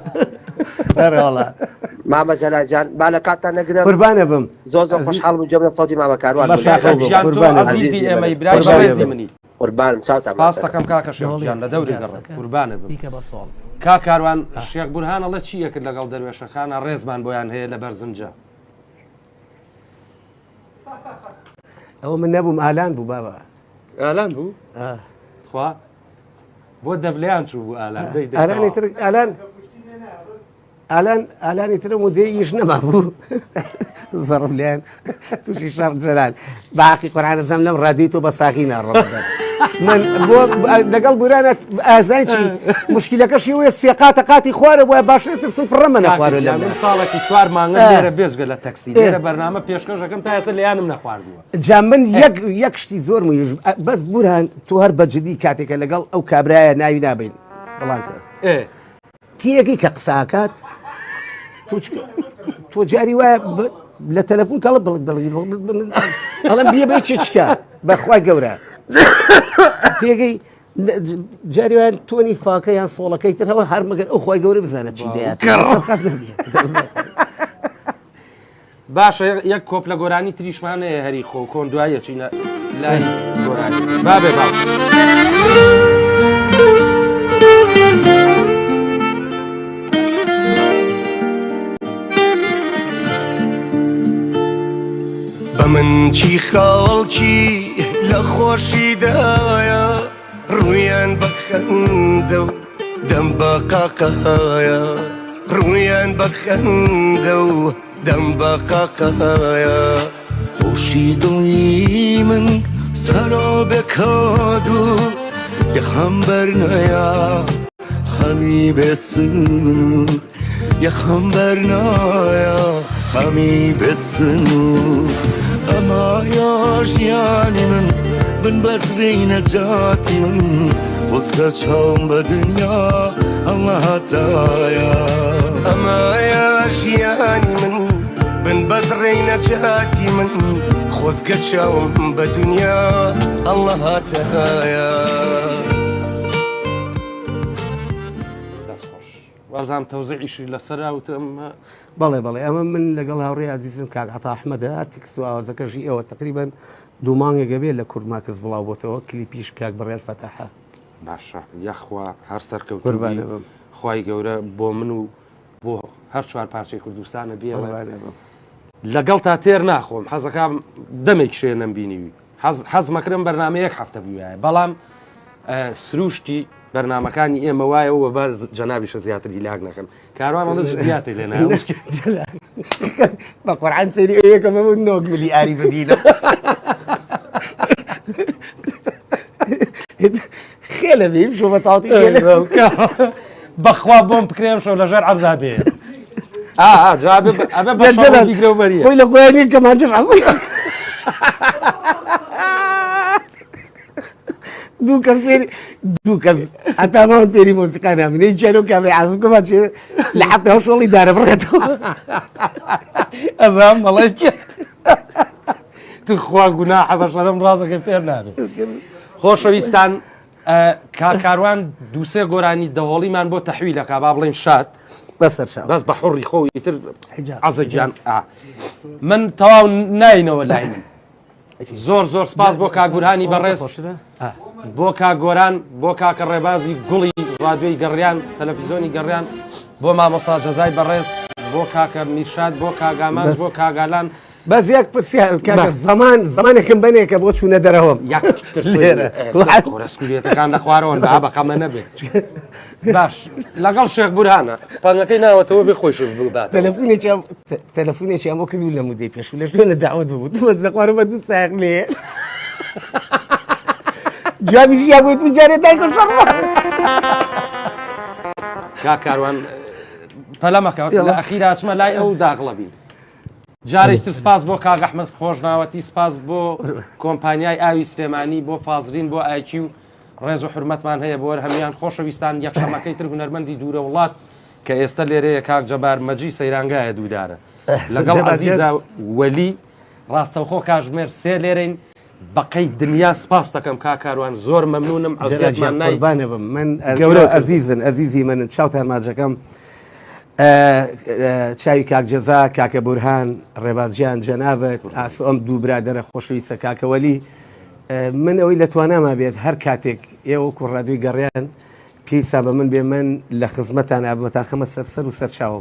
هەرڵە مامە جەلاجان با لە کاتان نەگرم قوربانە بم زۆر خۆشحاڵ بوو جەم لە سەوتی مامە کاروان عەزیزی ئێمەی برای بەڕێزی منی قوربانم سپاس دەکەم کاکە شێخجان لە دەوری گەڕێ قوربانە بم کا کاروان شێخ بورهانەڵە چییە کرد لەگەڵ دەروێشەکانە ڕێزمان بۆیان هەیە لە بەرزنجە ئەوە من نەبووم ئالان بوو بابا ئالان بوو خوا بۆ دەبلیان چوو بوو ئالانی ترم و دێیش نەما بوو زەڕم لیان تووشی شەڕ جەلال باقی قورئان ئەزانم لەم ڕادیۆ تۆ بە ساغی ناڕۆ من بۆ لەگەڵ بورانە ئازانچی مشکلەکەشی وێ سێقاتە قاتی خوارە بۆە باشتر سفڕەمە نەخوارە لە من ساڵێکی 4 مانگە لێرە بێژگە لە تەکسی لێرە بەرنامە پێشکەشەکەم تا ئێستا لەیانم نەخواردووە جا من یەک شتی زۆر مویژ بەس بورهان تۆ هەر بەجددی کاتێکە لەگەڵ ئەو کابرایە ناوی نابین بەڵام تیەکی کە قساکات تۆ جاری وایە لە تەلەفۆن کەڵە ئەڵم بیە بێ چچکە بەخوای گەورە تێگەی جاری وایە تۆنی فاکە یان سۆڵەکەی ترەوە هەر مەگەر ئەو خی گەورە بزانێت چی دەیات باشە یەک کۆپ لە گۆرانی تریشمانەیە هەری خۆ کۆن دوایە چینە لای گۆرانی بابێ باو من چی خاڵکی لە خۆشیدایە ڕویان بەخەندە و دەم بە قاقەهایە ڕویان بەخەندە و دەم بە قاقەهایە خۆشی دڵی من سەرۆبێکات و یەخەم بەرنایە خەمی بێسن یەخەم بەرنایە خەمی بێسن ئەما ژیانی من بن بەزرەی نەجاتی من خۆزگە چاوم بە دنیا ئەڵە هاتایە ئەما ژیانی من بن بەزرەی نەجاتی من خۆزگە چاوم بە دنیا ئەڵە هاتایە وازام تەوزیعیشی لەسەرا وتم بەڵێ ئەمە من لەگەڵ هاوڕێ عزیزم کاک عەتا ئەحمەدە تێکس و ئاوازەکەژی ئەوە تقریبان دوو مانگێکە بێت لە کورماکس بڵاو بۆتەوە کلیپیش کاک بڕیار فەتاحە باشە یەخوا هەر سەرکەوتوی خوای گەورە بۆ من و بۆ هەر چوار پارچەی کوردستانە بێڵێ لەگەڵ تا تێر ناخۆم حەزەکەم دەمێک شوێنم بینیوی حەزمەکرم بەرنامەیەک هەفتە بووایە بەڵام سروشتی بەرنامەکانی ئێمە وایەوە بە جەنابیشە زیاتری لاگ نەکەم کاروانەڵە زیاتر لێ بە قورئان سەیری ئەوەکەمە نۆک ملی ئاری ببینە خێلە بێ بشۆ بە تاوتی خێلە بەخوا بۆم بکرێم شەو لەژێر عەرزا بێ ئەبێ بیگرە و بەریە خۆی لە خۆیان کە ماچش دوو کەس ئەتامان فێری مۆسیقا نامێنێ چێنۆ کامێ عازمکەمان چێ لە هەفتەوە شۆڵی دارە بڕێتەوە ئەزان بەڵێ چێ تخوا گوناحە بە شەرم ڕازەکە فێر نابێت خۆشەویستان کاکاروان دووسێ گۆرانی دەهۆڵیمان بۆ تەحویلەکە با بڵێن شات بەس بە حوڕی خۆی تر عەزەجیان من تەواو ناینەوە لای من زۆر سپاس بۆ کاگورانی بەڕێز بۆ کاگۆران بۆ کاکە ڕێبازی گوڵی ڕادوێی گەڕیان تەلەڤیزۆنی گەڕیان بۆ مامۆستا جەزای بەڕێز بۆ کاکە میرشاد بۆ کاگاماز بۆ کاگالان بەس یەک پرسیار کاکە زمانێکم بنێکە بۆ چوونە دەرەوە سکوریەتەکان لە خوارەوەن بە بەقەمە نەبێت باش لەگەڵ شێخ بورهانە پەنگەکەی ناوەتەوە بێ خۆش ببات تەلەفۆنێکی ئەمە کردو لە مودەی پێش لە شوێنە داوت بوو دەخوارە بە دوو ساق لێ جوابیشی بوویت بجارێت دایکە شەڕ کاکاروان پەلەمەکە لە ئەخیرا چمە لای ئەو داغڵەبی جارێک تر سپاس بۆ کاک ئەحمەد خۆشناوەتی سپاس بۆ کۆمپانیای ئاوی سلێمانی بۆ فازرین بۆ ئایکی و ڕێز و حرمەتمان هەیە بۆ هەمویان خۆشەویستان یەکشەمەکەی تر هونەرمەندی دوورە وڵات کە ئێستا لێرەیە کاک جەبار مەجی سەیرانگایە دوودارە لەگەڵ عەزیزە وەلی ڕاستەوخۆ کاژمێر سێ لێرەین بەقەی دنیا سپاس دەکەم کاکاروان زۆر مەمنونم عەزیزمان نای من گەورە ئەزیزی من چاوتان ماجەکەم چاوی کاک جەزا کاکە بورهان ڕێبازیان جەنابەت ئاسۆ ئەم دوو برادەرە خۆشەویستە کاکەوەلی من ئەوەی لە تواناما بێت هەر کاتێک ئێوە کوڕادوی گەڕیان پێیسا بە من بێ من لە خزمەتان ئابمەتان خەمە سەر و سەرچاوە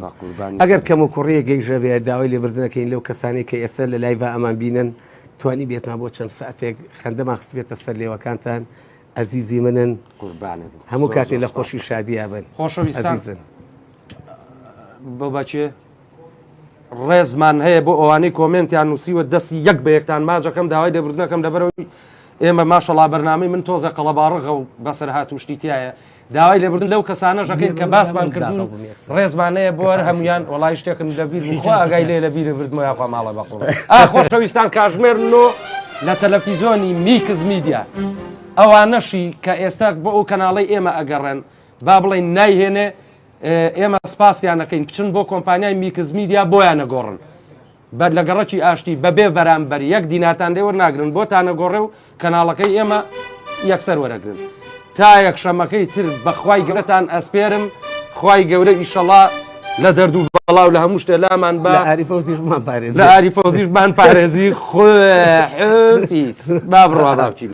ئەگەر کەم و کوڕیە گەیژە بێ داوای لێبردنەکەین لەو کەسانی کە ئێستا لە لایڤ ئەمان بینن توانی بێتمان بۆ چەند ساعتێک خەندەمان خست بێتە سەر لێوەکانتان ئەزیزی منن هەموو کاتێک لە خۆشی شادیا بن خۆشەویستان بۆ بەچێ ڕێزمان هەیە بۆ ئەوانەی کۆمنتیان نووسیوە دەستی یەک بە یەکتان ماجەکەم داوای دەبردنەکەم لەبەرەوەی ئێمە ماشەڵا بەرنامەی من تۆزە قەڵەباڕغە و بەسەر هاتوشتی تایە داوای لێبردن لەو کەسانەژەکەین کە باسمان کردوون ڕێزمانەیە بۆ هەمویان وڵای شتێکم لەبیر خۆ ئاگای لێ لەبیرە بردمەوە یاخوا ماڵە بەقوڵ خۆشەویستان کاژمێر نۆ لە تەلەڤیزۆنی میکس میدیا ئەوانەشی کە ئێستا بۆ ئەو کەناڵی ئێمە ئەگەڕێن با بڵێن نایهێنێ ئێمە سپاسیانەکەین بچن بۆ کۆمپانیای میکس میدیا بۆیان نەگۆڕن لە گەڕەکی ئاشتی بەبێ بەرامبەر یەک دیناتان لێ وەرناگرن بۆتانە گۆڕێ و کەناڵەکەی ئێمە یەکسەر وەرەگرن تا یەکشەمەکەی تر بەخوای گەورەتان ئەسپێرم خوای گەورە ئیشەڵا لە دەرد و بەڵاو لە هەموو شتێ لامان بە لە ئاری فەوزیشمان پارێزی خۆفیس با بڕوا باوکی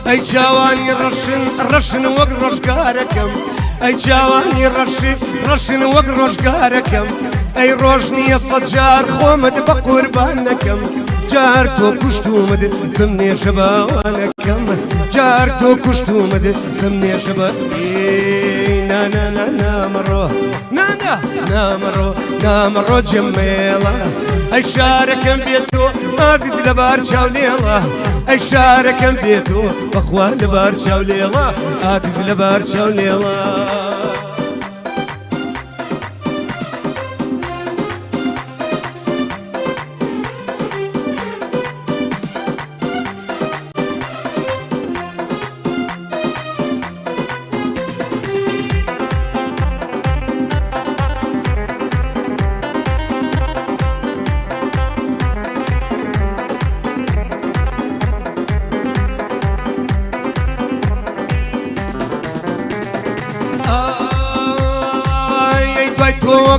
ئەی چاوانی ڕەشن وەک ڕۆژگارەکەم ئەی چاوانی ڕەشن وەک ڕۆژگارەکەم ئەی ڕۆژ نییە سەد جار خۆمت بە قوربان نەکەم جار تۆ کوشتومت بم نێشە باوانەکەم جار تۆ کوشتومت بم نێشە بە نامەڕۆ نامەڕۆ جەمێڵە ئەی شارەکەم بێتۆ ئازیز لەبار چاولێڵە ئەی شارەکەم بێتۆ بەخوا لەبار چاولێڵە ئازیز لەبار چاولێڵە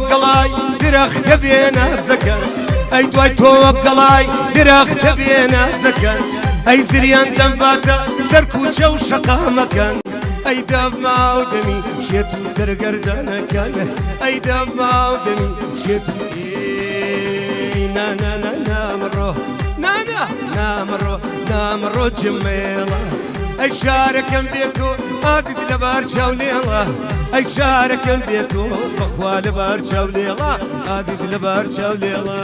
گەڵای درەختە بێنە زەکەن ئەی دوای تۆوە گەڵای درەختە بێنە زەکەن ئەی زریان دەمباتە سەر کوچە و شەقامەکەن ئەی دەما و دەمی شێت و سەرگەردانەکەن ئەی دەما و دەمی شێت و نامڕۆ نامڕۆ جمێڵە ئەی شارەکەم بێت و ئاتیت لەبار چاولێڵە ئەی شارەکەم بێت و بەخوا لەبار چاولێڵە ئاتیت لەبار چاولێڵە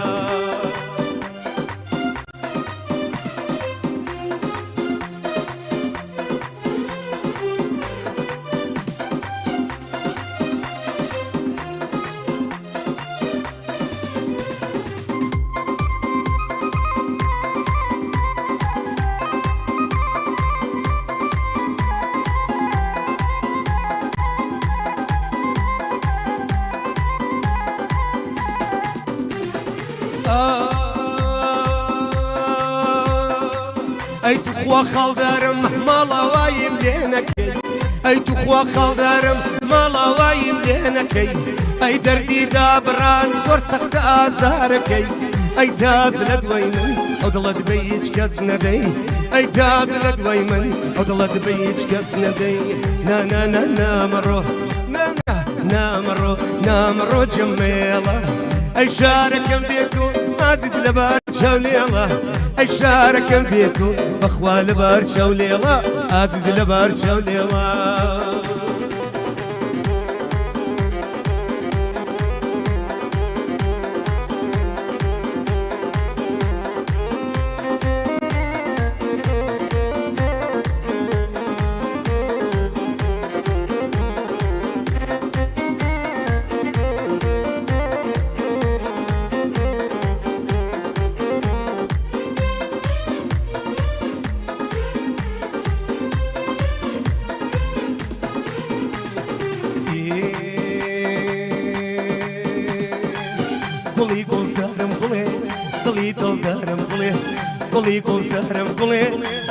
ئەی توخوا خەڵدارم ماڵاوایم لێ نەکەی ئەی توخوا خەڵدارم ماڵاوایم لێ نەکەی ئەی دەردی دابڕان زۆر سەختە ئازارەکەی ئەی داد لە دوای من ئەو دڵت بە هیچ کەس نەدەی ئەی داد لە دوای من ئەو دڵت بە هیچ کەس نەدەی نامەڕۆ نامەڕۆ جمێڵە ئەی شارەکەم بێت و ئازیت لەبار چاولێڵە ئەی شارەکەم بێت و بەخوا لەبار چاولێڵە ئازیت لەبار چاولێڵە گوڵی گۆزارم گوڵێ دڵی دڵدارم گوڵێ گوڵی گۆزارم گوڵێ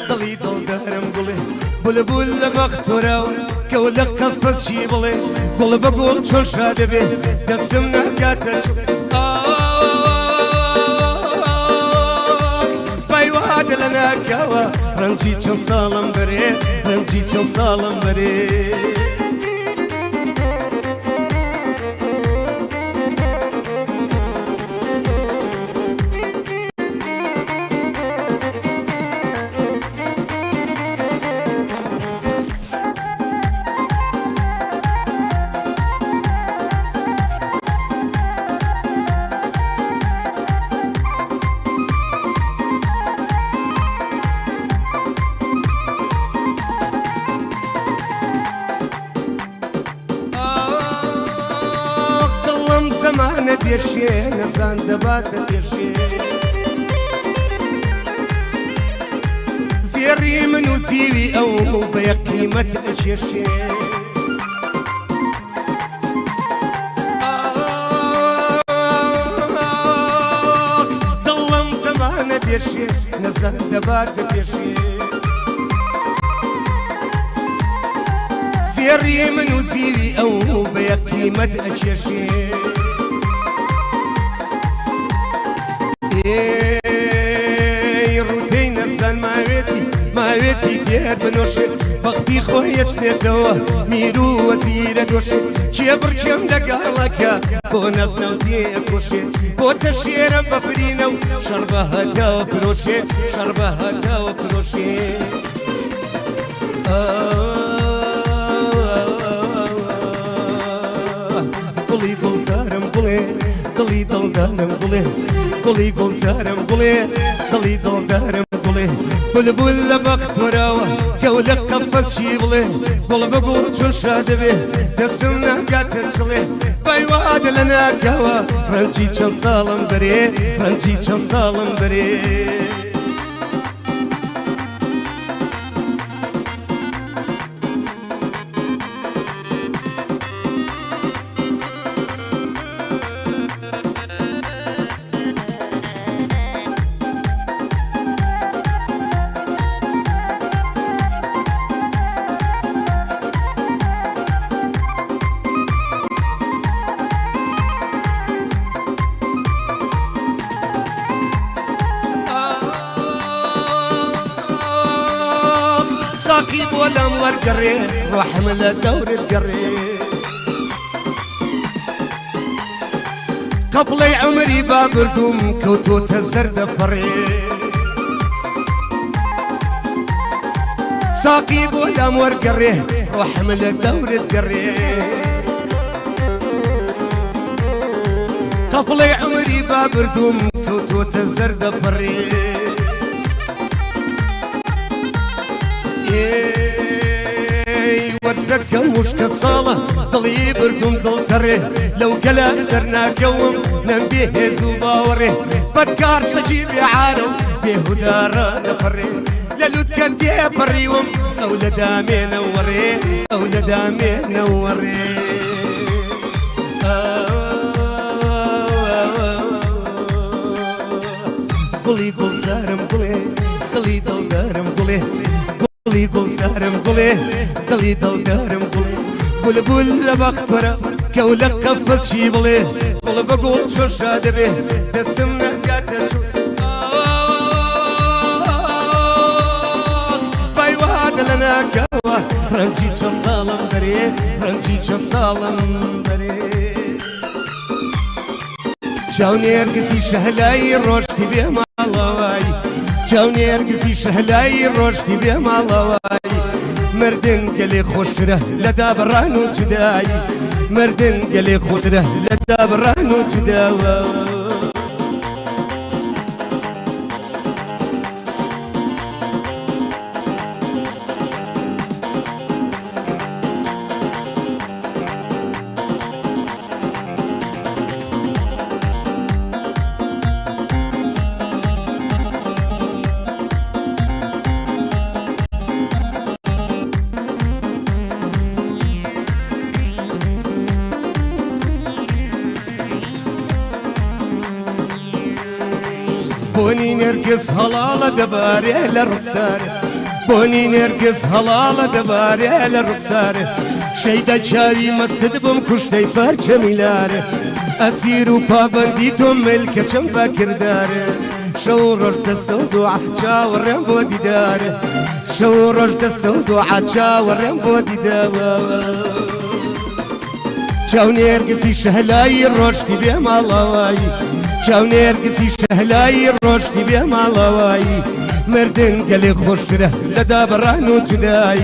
دڵی دڵدارم گوڵێ بولبول لە بەختۆرە و کەو لە قەفەس چی بڵێ گوڵ بە گوڵ چۆن شادەبێ دەستم ناکاتە پایوادە لە ناکاوە ڕەنجی چەند ساڵم بەرێ ڕەنجی چەند ساڵم بەرێ زمانە دێشێ نەزان دەباتە دێشێ زێڕی من و زیوی ئەو بە یەک قیمەت ئەشێشێ دڵم زمانە دێشێ نەزان دەباتە دێشێ زێڕی من و زیوی ئەو بە یەک قیمەت ئەشێشێ ڕوتەی نەزان ماوێتی دێر بنۆشێ بەختی خۆی ئەچنێتەوە میر و وەزیرە دۆشێ چێبڕچێم لەگەڵەکە بۆ نەزنە و تێکۆشێ بۆتە شێرە بەفرینە و شەڕ بە هەتاوە فرۆشێ شەڕ بە هەتاوە فرۆشێ گوڵی گوڵزارم گوڵێ دڵی دڵدارم گوڵێ گوڵی گوڵزارم گوڵێ دڵی دڵدارم گوڵێ بولبول لە بەختۆرەوە کەو لە قەفەس چی بڵێ گوڵ بە گوڵ چۆن شادەبێ دەستم ناکاتە چڵێ پایوادە لە ناکاوە ڕەنجی چەند ساڵم بەرێ ڕەنجی چەند ساڵم بەرێ ساقي بولا مورقري روح من الدور تقري قفلي عمري بابردوم كوتوت الزرد فري ساقي بولا مورقري روح من الدور تقري قفلي عمري بابردوم كوتوت الزرد فري ورزك مشك الصالة ضلي بردوم ضل كره لو كلا سرنا كوم نبيه زوباوره بدكار سجيب يعانو بهدارة نفري للود كنتي بريوم أولدا نوري أولدا نوري قولي قول زارم قولي قولي دل دارم قولي قولي قول زارم قولي قولي دل دارم قولي قول قول لبقفرة كولك قفت شي بلي قول بقول شو شاد به دسمنا قاعد شو باي وهذا لنا كوا رنجي شو صالم دري رنجي شو صالم دري جاوني ارقصي شهلاي روشتي بيه مالواي جاوني ارقصي شهلاي روشتي بيه مالواي مردن قلي خوشره لدا برانو جداي مردن قلي خوشره لدا برانو جداي بوني نرقص هلالة دباري للرقصار بوني نرقص هلالة دباري للرقصار شيدا شاري مسد بم كشتي بارچه ميلار اسير و پابنديتم ملك چم باكردار شو رشد السودوع شاورم بودي دار شو رشد السودوع شاورم بودي دار جاوني ارقصي شهلاي روشتي بيه مالواي جاوني ارقصي شهلاي روشتي بيه مالواي مردن قلي خوش ره لدا برانو جداي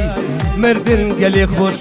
مردن قلي خوش